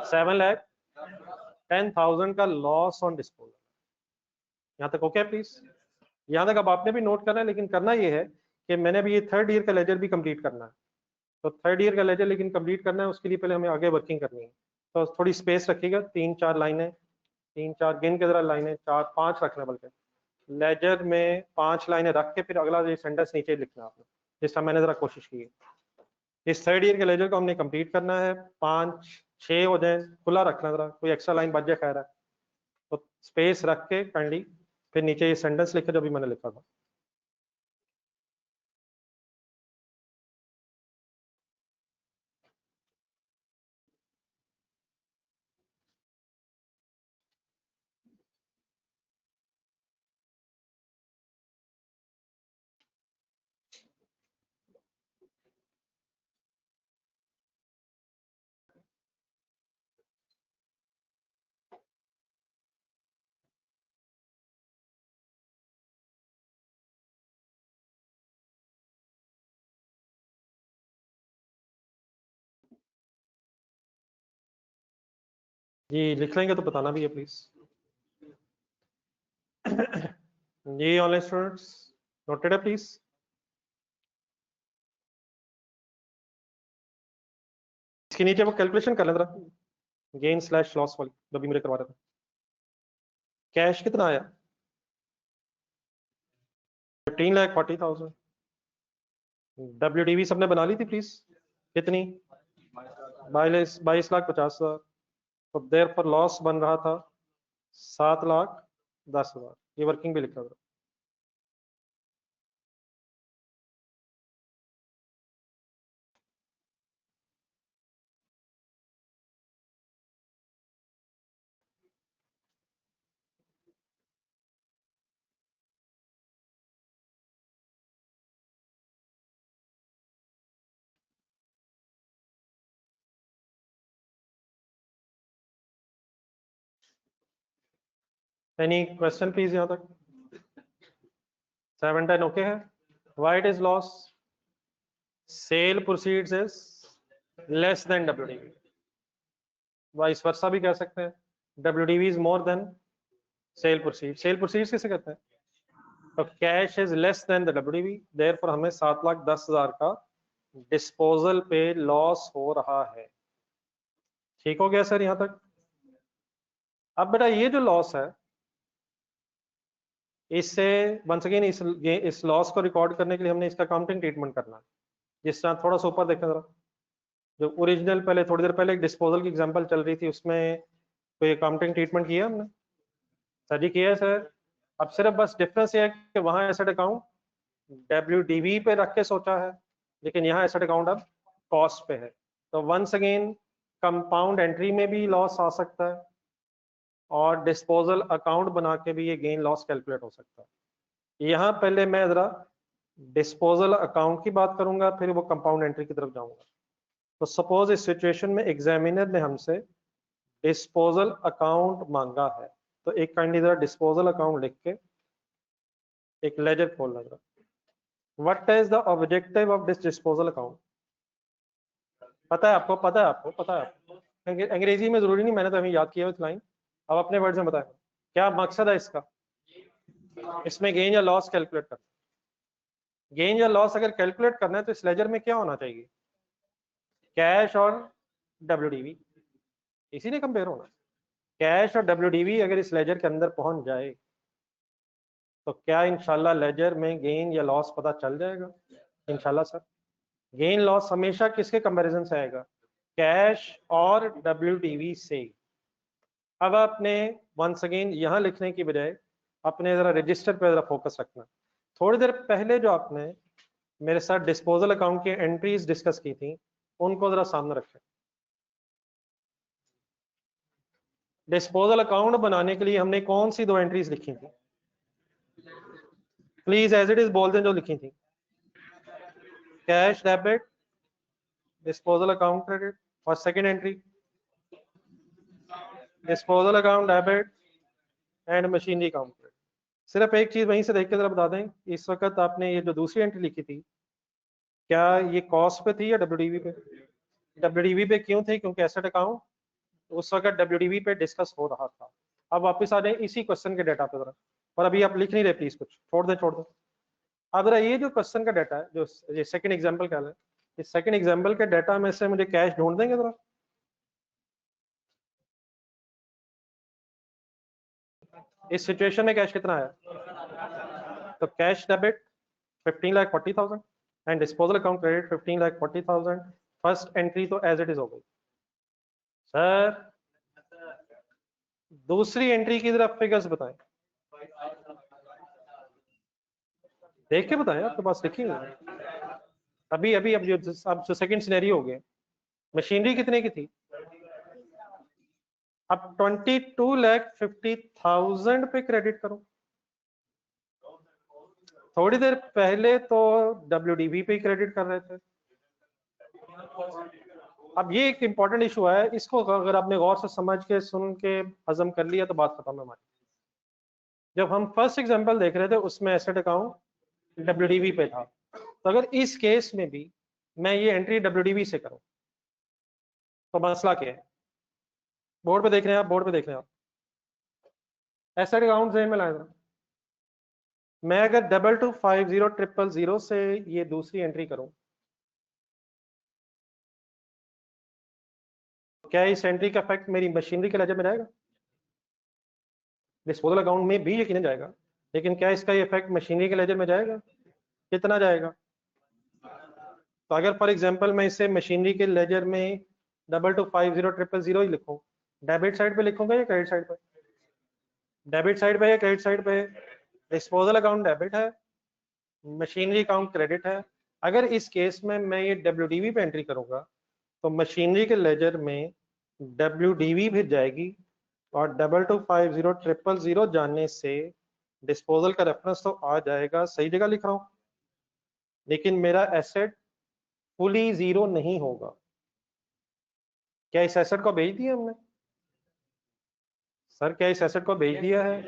7,10,000 का लॉस ऑन डिस्पोजल। यहाँ तक ओके प्लीज? यहाँ तक अब आपने भी नोट करना है, लेकिन करना ये है कि मैंने भी ये थर्ड ईयर का लेजर भी कंप्लीट करना है। तो थर्ड ईयर का लेजर लेकिन कंप्लीट करना है, उसके लिए पहले हमें आगे वर्किंग करनी है। तो थोड़ी स्पेस रखिएगा, 3-4 लाइनें, 3-4 गिन के जरा लाइनें, 4-5 रखना, बल्कि लेजर में 5 लाइनें रख के फिर अगला ये सेंटेंस नीचे लिखना आपने, जिस तरह मैंने जरा कोशिश की है। इस थर्ड ईयर के लेजर को हमने कंप्लीट करना है, 5-6 हो जाए, खुला रखना जरा, कोई एक्स्ट्रा लाइन बच जाए खैर है, तो स्पेस रख के काइंडली फिर नीचे ये सेंटेंस लिखा जो भी मैंने लिखा था। जी लिख लेंगे तो बताना भी है प्लीज। जी ऑनलाइन स्टूडेंट्स नोटेड है प्लीज। इसके नीचे वो कैलकुलेशन कर लें जरा, गेन स्लैश लॉस वाली जो भी मेरे करवा रहे थे। कैश कितना आया? 15,40,000। WDV सबने बना ली थी प्लीज? कितनी? 22,50,000। तो देर पर लॉस बन रहा था 7,10,000। ये वर्किंग भी लिखा था। एनी क्वेश्चन प्लीज यहाँ तक? 7-10 ओके है। Why it is loss? Sale proceeds is less than WDV। Vice versa भी कह सकते हैं, WDV is more than sale proceed. Sale proceeds किसे कहते हैं? तो cash is less than the WDV, therefore हमें 7,10,000 का डिस्पोजल पे लॉस हो रहा है। ठीक हो गया सर यहाँ तक? अब बेटा ये जो लॉस है, इससे वंस अगेन इस लॉस को रिकॉर्ड करने के लिए हमने इसका अकाउंटिंग ट्रीटमेंट करना है। जिस तरह थोड़ा सा ऊपर देखें जरा, जो ओरिजिनल पहले थोड़ी देर पहले एक डिस्पोजल की एग्जांपल चल रही थी, उसमें कोई अकाउंटिंग ट्रीटमेंट किया हमने? सर जी किया है सर। अब सिर्फ बस डिफरेंस ये है कि वहां एसेट अकाउंट WDV पे रख के सोचा है, लेकिन यहाँ एसेट अकाउंट अब कॉस्ट पे है। तो वंस अगेन कंपाउंड एंट्री में भी लॉस आ सकता है और डिस्पोजल अकाउंट बना के भी ये गेन लॉस कैलकुलेट हो सकता है। यहाँ पहले मैं जरा डिस्पोजल अकाउंट की बात करूंगा, फिर वो कंपाउंड एंट्री की तरफ जाऊंगा। तो सपोज इस सिचुएशन में एग्जामिनर ने हमसे डिस्पोजल अकाउंट मांगा है, तो एक काइंडली जरा डिस्पोजल अकाउंट लिख के एक लेजर खोल लग रहा। What is the objective of this disposal account? पता है आपको? पता है आपको? पता है आपको? अंग्रेजी में जरूरी नहीं, मैंने तो अभी याद किया उस लाइन। अब अपने वर्ड में बताएं क्या मकसद है इसका। इसमें गेन या लॉस कैलकुलेट करना। गेन या लॉस अगर कैलकुलेट करना है तो इस लेजर में क्या होना चाहिए? कैश और WDV, इसी ने कंपेयर होना। कैश और WDV अगर इस लेजर के अंदर पहुंच जाए तो क्या इंशाल्लाह लेजर में गेन या लॉस पता चल जाएगा? इंशाल्लाह सर। गेन लॉस हमेशा किसके कंपैरिजन से आएगा? कैश और WDV से। अब आपने वंस अगेन यहाँ लिखने की बजाय अपने जरा रजिस्टर पे जरा फोकस रखना। थोड़ी देर पहले जो आपने मेरे साथ डिस्पोजल अकाउंट की एंट्रीज डिस्कस की थी, उनको जरा सामने रखें। डिस्पोजल अकाउंट बनाने के लिए हमने कौन सी 2 एंट्रीज लिखी थी? प्लीज एज इट इज बोल दें जो लिखी थी। Cash debit, disposal account credit, और second entry disposal account debit and machinery account credit. सिर्फ एक चीज वहीं से देख के जरा बता दें, इस वक्त आपने ये जो दूसरी एंट्री लिखी थी, क्या ये कॉस्ट पे थी या WDV पे? WDV पे क्यों थी? क्योंकि एसेट अकाउंट उस वक्त WDV पे डिस्कस हो रहा था। अब वापस आ जाए इसी क्वेश्चन के डाटा पे जरा, और अभी आप लिख नहीं रहे प्लीज, कुछ छोड़ दें, छोड़ दें। अब जरा ये जो क्वेश्चन का डाटा है, जो ये सेकंड एग्जांपल का है, इस सेकंड एग्जांपल के डाटा में से मुझे कैश ढूंढ देंगे जरा। इस सिचुएशन में कैश कितना है? तो cash debit 15,40,000, and disposal account credit 15,40,000। First entry तो एज इट इज हो गई सर। दूसरी एंट्री की तरफ फिगर्स बताएं, देख के बताएं, आपके पास लिखी हुई है। अभी अभी अब जो सेकंड सिनेरियो हो गया, मशीनरी कितने की थी? अब 22,50,000 पे क्रेडिट करो। थोड़ी देर पहले तो WDV पे ही क्रेडिट कर रहे थे। अब ये एक इंपॉर्टेंट इशू है, इसको अगर आपने गौर से समझ के सुन के हजम कर लिया तो बात खत्म है हमारी। जब हम फर्स्ट एग्जांपल देख रहे थे उसमें एसेट अकाउंट WDV पे था, तो अगर इस केस में भी मैं ये एंट्री WDV से करूं तो मसला क्या है? बोर्ड पे देख रहे हैं आप, बोर्ड पे देख रहे हैं आप, एसेट अकाउंट जेन में लाए जरा। मैं अगर 2250,000 से ये दूसरी एंट्री करूं, क्या इस एंट्री का इफेक्ट मेरी मशीनरी के लेजर में जाएगा? डिस्पोजल अकाउंट में भी यकीन जाएगा, लेकिन क्या इसका इफेक्ट मशीनरी के लेजर में जाएगा? कितना जाएगा? तो अगर फॉर एग्जांपल मैं इसे मशीनरी के लेजर में 2250,000 ही लिखूं, डेबिट साइड पे लिखूंगा या क्रेडिट साइड पे? डेबिट साइड पे या क्रेडिट साइड पे? डिस्पोजल अकाउंट डेबिट है, मशीनरी अकाउंट क्रेडिट है। अगर इस केस में मैं ये WDV पे एंट्री करूंगा तो मशीनरी के लेजर में WDV भी जाएगी और 2250,000 जानने से डिस्पोजल का रेफरेंस तो आ जाएगा, सही जगह लिख रहा हूं, लेकिन मेरा एसेट फुली जीरो नहीं होगा। क्या इस एसेट को बेच दिया हमने? सर क्या इस एसेट को बेच दिया है?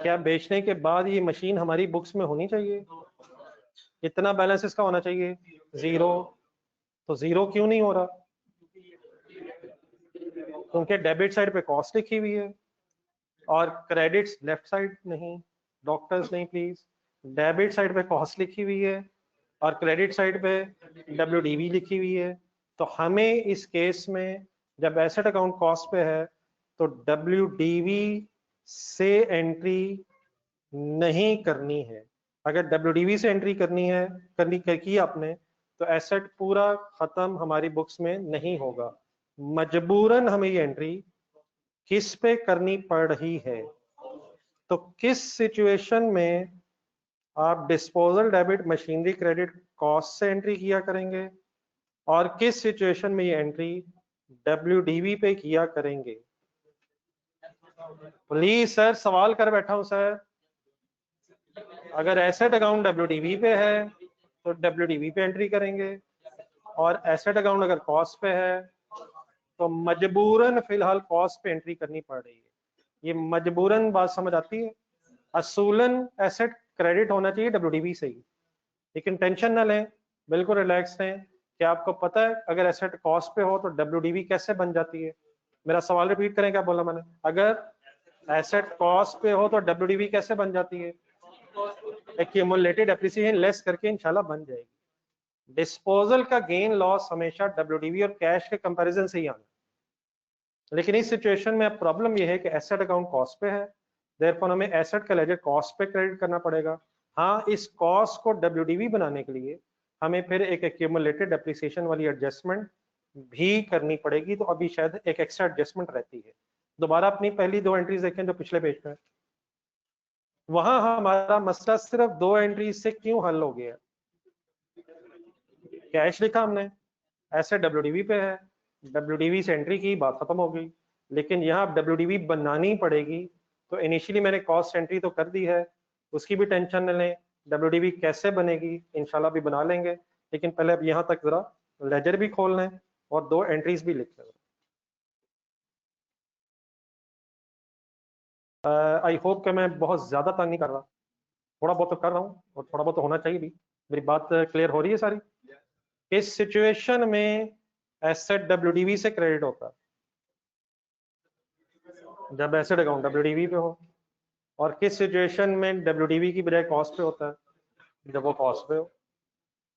क्या बेचने के बाद ये मशीन हमारी बुक्स में होनी चाहिए? कितना बैलेंस इसका होना चाहिए? जीरो। तो जीरो क्यों नहीं हो रहा? क्योंकि डेबिट साइड पे कॉस्ट लिखी हुई है और क्रेडिट्स लेफ्ट साइड नहीं, डॉक्टर्स नहीं प्लीज, डेबिट साइड पे कॉस्ट लिखी हुई है और क्रेडिट साइड पे WDV लिखी हुई है। तो हमें इस केस में जब एसेट अकाउंट कॉस्ट पे है तो WDV से एंट्री नहीं करनी है। अगर WDV से एंट्री करनी है, की आपने, तो एसेट पूरा खत्म हमारी बुक्स में नहीं होगा। मजबूरन हमें ये एंट्री किस पे करनी पड़ रही है? तो किस सिचुएशन में आप disposal debit machinery credit cost से एंट्री किया करेंगे और किस सिचुएशन में ये एंट्री WDV पे किया करेंगे? प्लीज सर, सवाल कर बैठा हूं सर। अगर एसेट अकाउंट WDV पे है तो WDV पे एंट्री करेंगे और एसेट अकाउंट अगर कॉस्ट पे है तो मजबूरन फिलहाल कॉस्ट पे एंट्री करनी पड़ रही है। ये मजबूरन बात समझ आती है? असूलन एसेट क्रेडिट होना चाहिए WDV से ही, लेकिन टेंशन ना लें, बिल्कुल रिलैक्स रहें। क्या आपको पता है अगर एसेट कॉस्ट पे हो तो WDV कैसे बन जाती है? मेरा सवाल रिपीट करें, क्या बोला मैंने? अगर एसेट कॉस्ट पे हो तो WDV कैसे बन जाती है? एक्यूमुलेटेड एप्रिसिएशन लेस करके इंशाल्लाह बन जाएगी। डिस्पोजल का गेन लॉस हमेशा WDV और कैश के कंपैरिजन से ही आना, लेकिन इस सिचुएशन में अब प्रॉब्लम यह है कि एसेट अकाउंट कॉस्ट पे है, देयरफॉर हमें एसेट का लेजर कॉस्ट पे क्रेडिट करना पड़ेगा। हाँ, इस कॉस्ट को WDV बनाने के लिए हमें फिर एक एक्यूमुलेटेड डेप्रिसिएशन वाली एडजस्टमेंट भी करनी पड़ेगी, तो अभी शायद एक एक्स्ट्रा एडजस्टमेंट रहती है। दोबारा अपनी पहली दो एंट्रीज देखें जो पिछले पेज में, वहां हमारा मसला सिर्फ दो एंट्रीज से क्यों हल हो गया? कैश लिखा हमने, एसेट WDV पे है, WDV से एंट्री की, बात खत्म हो गई। लेकिन यहाँ WDV बनानी पड़ेगी, तो इनिशियली मैंने कॉस्ट एंट्री तो कर दी है, उसकी भी टेंशन न लें। WDV कैसे बनेगी इंशाल्लाह भी बना लेंगे, लेकिन पहले अब यहाँ तक जरा लेजर भी खोल लें और दो एंट्रीज भी लिख लें। आई होप कि मैं बहुत ज्यादा तंग नहीं कर रहा, थोड़ा बहुत तो कर रहा हूँ और थोड़ा बहुत तो होना चाहिए भी। मेरी बात क्लियर हो रही है सारी? इस सिचुएशन में एसेट WDV से क्रेडिट होता है जब एसेट अकाउंट WDV पे हो, और किस सिचुएशन में WDV की बजाय कॉस्ट पे होता है? जब वो कॉस्ट पे हो।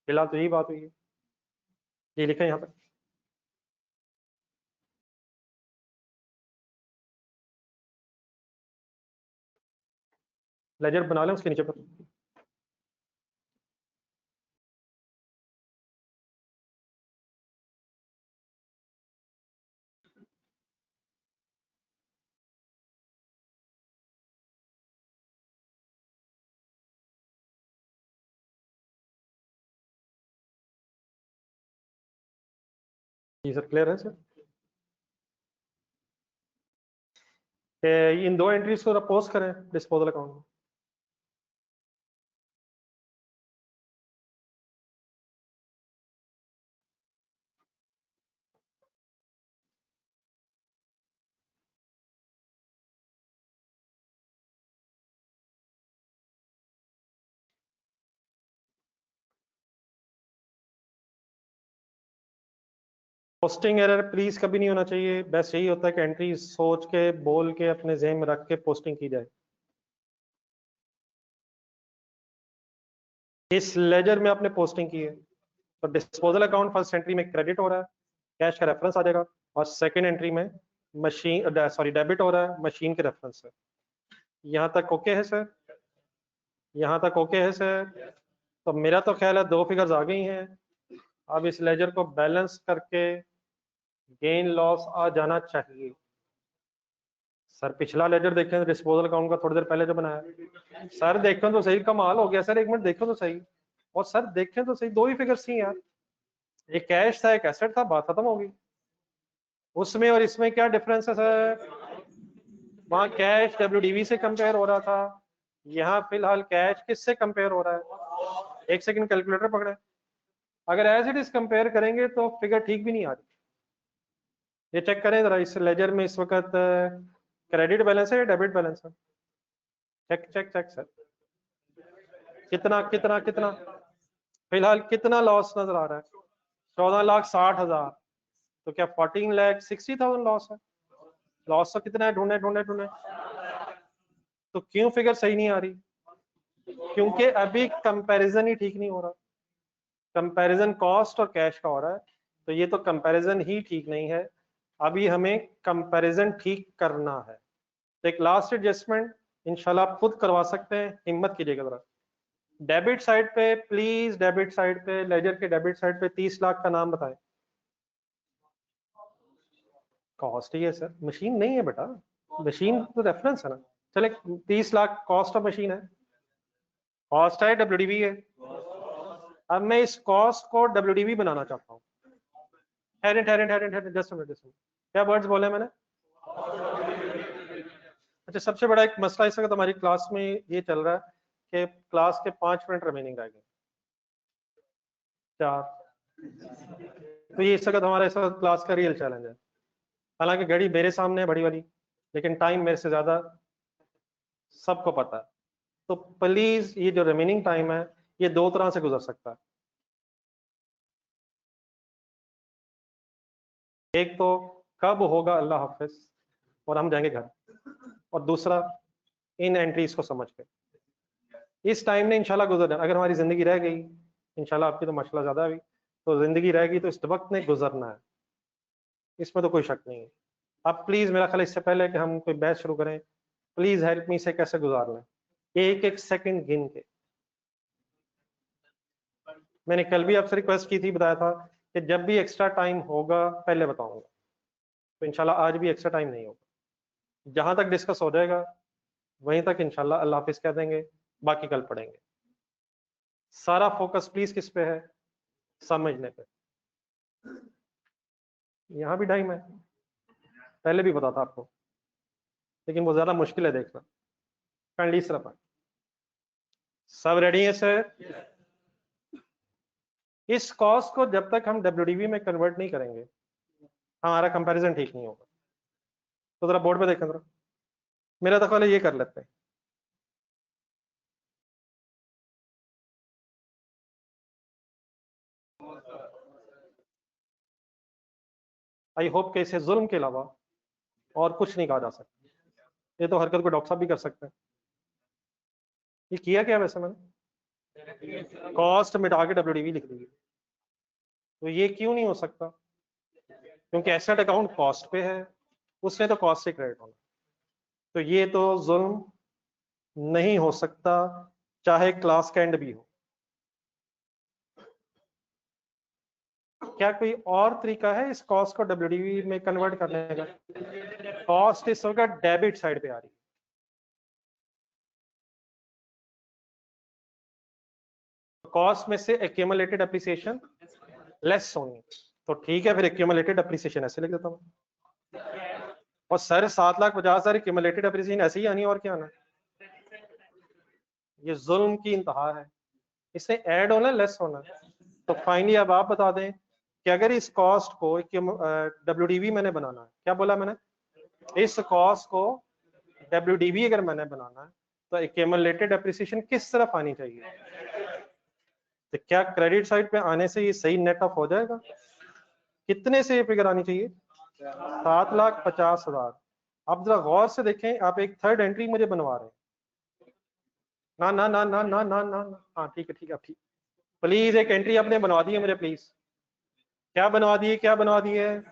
फिलहाल तो यही बात हुई है, ये लिखा है यहाँ पे। लेजर बना लें उसके नीचे पर। जी सर, क्लियर है सर? इन दो एंट्रीज को अपोज करें डिस्पोजल अकाउंट में। पोस्टिंग एरर प्लीज कभी नहीं होना चाहिए। बेस्ट यही होता है कि एंट्री सोच के बोल के अपने ज़हन में रख के पोस्टिंग की जाए। इस लेजर में आपने पोस्टिंग की है तो डिस्पोजल अकाउंट फर्स्ट एंट्री में क्रेडिट हो रहा है, कैश का रेफरेंस आ जाएगा, और सेकंड एंट्री में मशीन सॉरी डेबिट हो रहा है मशीन के रेफरेंस से। यहाँ तक ओके है सर? यहाँ तक ओके है सर? तो मेरा तो ख्याल है दो फिगर्स आ गई हैं। अब इस लेजर को बैलेंस करके गेन लॉस आ जाना चाहिए। सर पिछला लेजर देखें डिस्पोजल अकाउंट का थोड़ी देर पहले जो बनाया, सर देखें तो सही, कमाल हो गया सर, एक मिनट देखें तो सही। और सर देखें तो सही, दो ही फिगर्स थी यार, एक कैश था एक एसेट था, बात खत्म होगी। उसमें और इसमें क्या डिफरेंस है सर? वहां कैश डब्ल्यूडीवी से कंपेयर हो रहा था, यहाँ फिलहाल कैश किससे कंपेयर हो रहा है? एक सेकंड कैलकुलेटर पकड़े। अगर एज इट इज कंपेयर करेंगे तो फिगर ठीक भी नहीं आ रही। ये चेक करें जरा, इस लेजर में इस वक्त क्रेडिट बैलेंस है या डेबिट बैलेंस है? चेक चेक चेक सर, कितना कितना कितना फिलहाल कितना लॉस नजर आ रहा है? 14,60,000। तो क्या 14,60,000 लॉस है? लॉस तो कितना है? ढूंढे ढूंढे ढूंढे। तो क्यों फिगर सही नहीं आ रही? क्योंकि अभी कंपैरिजन ही ठीक नहीं हो रहा। कंपैरिजन कॉस्ट और कैश का हो रहा है, तो ये तो कंपैरिजन ही ठीक नहीं है। अभी हमें कंपैरिजन ठीक करना है। तो एक लास्ट एडजस्टमेंट इंशाल्लाह आप खुद करवा सकते हैं, हिम्मत कीजिएगा जरा। डेबिट साइड पे प्लीज, डेबिट साइड पे लेजर के डेबिट साइड पे 30 लाख का नाम बताएं। कॉस्ट ही है सर, मशीन नहीं है बेटा, मशीन तो रेफरेंस है ना। चले 30 लाख कॉस्ट ऑफ मशीन है, कॉस्ट है डब्ल्यूडीवी है। अब मैं इस कॉस्ट को डब्ल्यूडीवी बनाना चाहता हूँ। ठहरे ठहरे ठहरे ठहरे, जस्ट मिनट क्या वर्ड्स बोले मैंने? अच्छा, सबसे बड़ा एक मसला इस वक्त हमारी क्लास में ये चल रहा है कि क्लास के 5 मिनट रिमेनिंग रह गए, 4। तो ये इस वक्त हमारा इस वक्त क्लास का रियल चैलेंज है। हालांकि घड़ी मेरे सामने है बड़ी वाली, लेकिन टाइम मेरे से ज्यादा सबको पता है। तो प्लीज ये जो रिमेनिंग टाइम है ये दो तरह से गुजर सकता है। एक तो कब होगा अल्लाह हाफिज और हम जाएंगे घर, और दूसरा इन एंट्रीज को समझ के इस टाइम ने इंशाल्लाह गुजर जाना। अगर हमारी जिंदगी रह गई, इंशाल्लाह आपकी तो माशाल्लाह ज्यादा हुई, तो जिंदगी रहेगी तो इस वक्त ने गुजरना है, इसमें तो कोई शक नहीं है। अब प्लीज मेरा ख्याल इससे पहले कि हम कोई बहस शुरू करें, प्लीज हेल्प मी से कैसे गुजार लें एक एक सेकंड गिन के। मैंने कल भी आपसे रिक्वेस्ट की थी, बताया था कि जब भी एक्स्ट्रा टाइम होगा पहले बताऊंगा, तो इंशाल्लाह आज भी एक्स्ट्रा टाइम नहीं होगा। जहां तक डिस्कस हो जाएगा वहीं तक इंशाल्लाह अल्लाह हाफिज कह देंगे, बाकी कल पढ़ेंगे। सारा फोकस प्लीज किस पे है? समझने पे। यहाँ भी टाइम है, पहले भी पता था आपको, लेकिन वो ज्यादा मुश्किल है देखना। काइंडली सिर्फ सब रेडी है सर? इस कॉस्ट को जब तक हम डब्ल्यूडीवी में कन्वर्ट नहीं करेंगे हमारा कंपैरिजन ठीक नहीं होगा। तो जरा बोर्ड पे देखें जरा, मेरा तो ख्याल है ये कर लेते हैं। आई होप कि इसे जुल्म के अलावा और कुछ नहीं कहा जा सकता। ये तो हरकत को डॉक्टर साहब भी कर सकते हैं। ये किया क्या वैसे मैंने? कॉस्ट मिटा के डब्ल्यूडीवी लिख दी। तो ये क्यों नहीं हो सकता? क्योंकि एसेट अकाउंट कॉस्ट पे है, उसने तो कॉस्ट से क्रेडिट होना। तो ये तो जुल्म नहीं हो सकता, चाहे क्लास का एंड भी हो। क्या कोई और तरीका है इस कॉस्ट को डब्ल्यूडीवी में कन्वर्ट करने का? कॉस्ट इस वक्त डेबिट साइड पे आ रही है, कॉस्ट में से एक्यूमुलेटेड एप्रिसिएशन लेस होनी, तो ठीक है, फिर एक्यूमुलेटेड डेप्रिसिएशन ऐसे लिख देता हूँ। और सर 7,50,000 एक्यूमुलेटेड डेप्रिसिएशन ऐसे ही आनी है, और क्या आना? ये जुल्म की इंतहा है, इससे ऐड होना लेस होना। तो फाइनली अब आप बता दें कि अगर इस कॉस्ट को WDV मैंने बनाना है, क्या बोला मैंने, इस कॉस्ट को WDV अगर मैंने बनाना है तो एक्यूमुलेटेड डेप्रिसिएशन किस तरफ आनी चाहिए? तो क्या क्रेडिट साइड पे आने से ये सही नेट ऑफ हो जाएगा? कितने से ये फिगर आनी चाहिए? 7,50,000। आप जरा गौर से देखें, आप एक थर्ड एंट्री मुझे बनवा रहे हैं। ना ना ना ना ना ना ना, हाँ ठीक है ठीक है, ठीक। प्लीज एक एंट्री आपने बनवा दी है मुझे, प्लीज। क्या बनवा दी है, क्या बनवा दी है?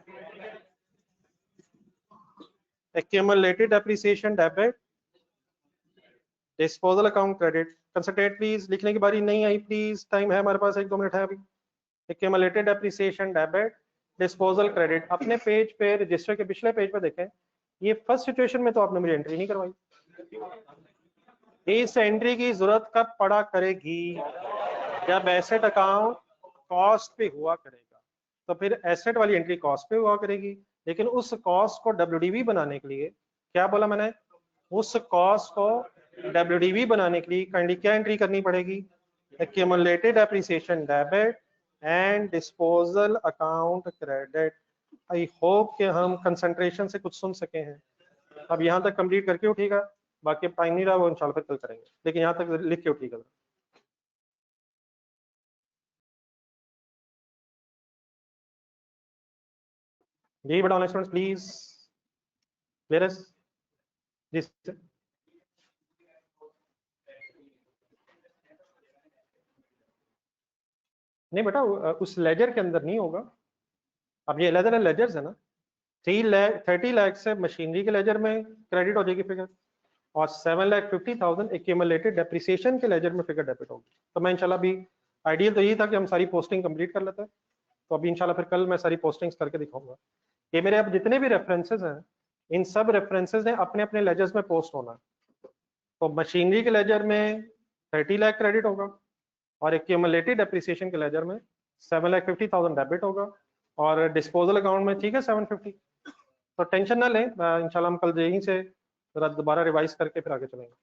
Accumulated depreciation debit, disposal account credit. Concentrate please, लिखने की बारी नहीं आई प्लीज, टाइम है हमारे पास, 1-2 मिनट है अभी। Accumulated depreciation debit, disposal credit. अपने पेज पे, रजिस्टर के पिछले पेज पे देखें, ये फर्स्ट सिचुएशन में तो आपने मुझे एंट्री नहीं करवाई। इस एंट्री की जरूरत कब पड़ा करेगी? जब एसेट अकाउंट कॉस्ट पे हुआ करेगा, तो फिर एसेट वाली एंट्री कॉस्ट पे हुआ करेगी। लेकिन उस कॉस्ट को WDV बनाने के लिए, क्या बोला मैंने, उस कॉस्ट को WDV बनाने के लिए काइंडली क्या एंट्री करनी पड़ेगी? Accumulated depreciation debit and disposal account credit. I hope कि हम कंसंट्रेशन से कुछ सुन सके हैं। अब यहाँ तक कंप्लीट करके उठेगा, बाकी टाइम नहीं रहा वो इंशाल्लाह फिर कल करेंगे, लेकिन यहाँ तक लिख के उठेगा। जी बड़ा ऑनलाइन स्टूडेंट्स प्लीज, क्लियरेंस जी। नहीं बेटा, उस लेजर के अंदर नहीं होगा। अब ये लेजर लेजर्स है ना, 30 लाख से मशीनरी के लेजर में क्रेडिट हो जाएगी फिगर, और 7,50,000 एक्यूमुलेटेड डेप्रिसिएशन के लेजर में फिगर डेबिट होगी। तो मैं इंशाल्लाह भी, आइडियल तो यही था कि हम सारी पोस्टिंग कंप्लीट कर लेते हैं। तो अभी इंशाल्लाह फिर कल मैं सारी पोस्टिंग्स करके दिखाऊंगा। ये मेरे अब जितने भी रेफरेंसेस हैं, इन सब रेफरेंसेस ने अपने अपने लेजर्स में पोस्ट होना है। तो मशीनरी के लेजर में 30 लाख क्रेडिट होगा, और एक्यूमुलेटेड डेप्रिसिएशन के लेजर में 7,50,000 डेबिट होगा, और डिस्पोजल अकाउंट में ठीक है 750। तो टेंशन ना लें, इंशाल्लाह हम कल यहीं से जरा दोबारा रिवाइज करके फिर आगे चलेंगे।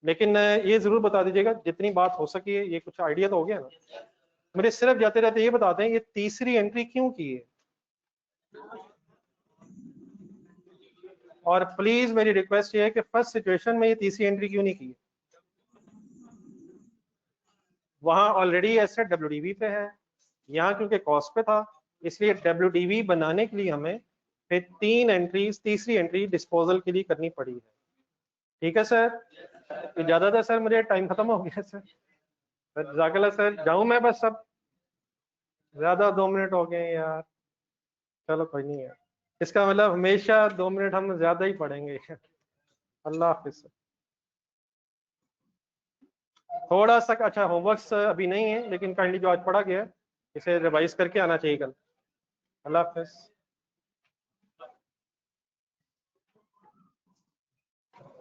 लेकिन ये जरूर बता दीजिएगा जितनी बात हो सकी है, ये कुछ आइडिया तो हो गया ना। मुझे सिर्फ जाते रहते ये बता दें, ये तीसरी एंट्री क्यों की है? और प्लीज मेरी रिक्वेस्ट ये है कि फर्स्ट सिचुएशन में ये तीसरी एंट्री क्यों नहीं की है? वहां ऑलरेडी एसेट WDV पे है, यहाँ क्योंकि कॉस्ट पे था, इसलिए WDV बनाने के लिए हमें फिर 3 एंट्रीज, तीसरी एंट्री डिस्पोजल के लिए करनी पड़ी है। ठीक है सर, इजाजत है सर, मुझे टाइम खत्म हो गया सर। जज़ाकल्लाह सर, जाऊं मैं बस, अब ज्यादा 2 मिनट हो गए यार। चलो कोई नहीं है, इसका मतलब हमेशा 2 मिनट हम ज्यादा ही पढ़ेंगे। अल्लाह हाफिज। थोड़ा सा अच्छा होमवर्क अभी नहीं है, लेकिन काइंडली जो आज पढ़ा गया इसे रिवाइज करके आना चाहिए कल। अल्लाह हाफिज।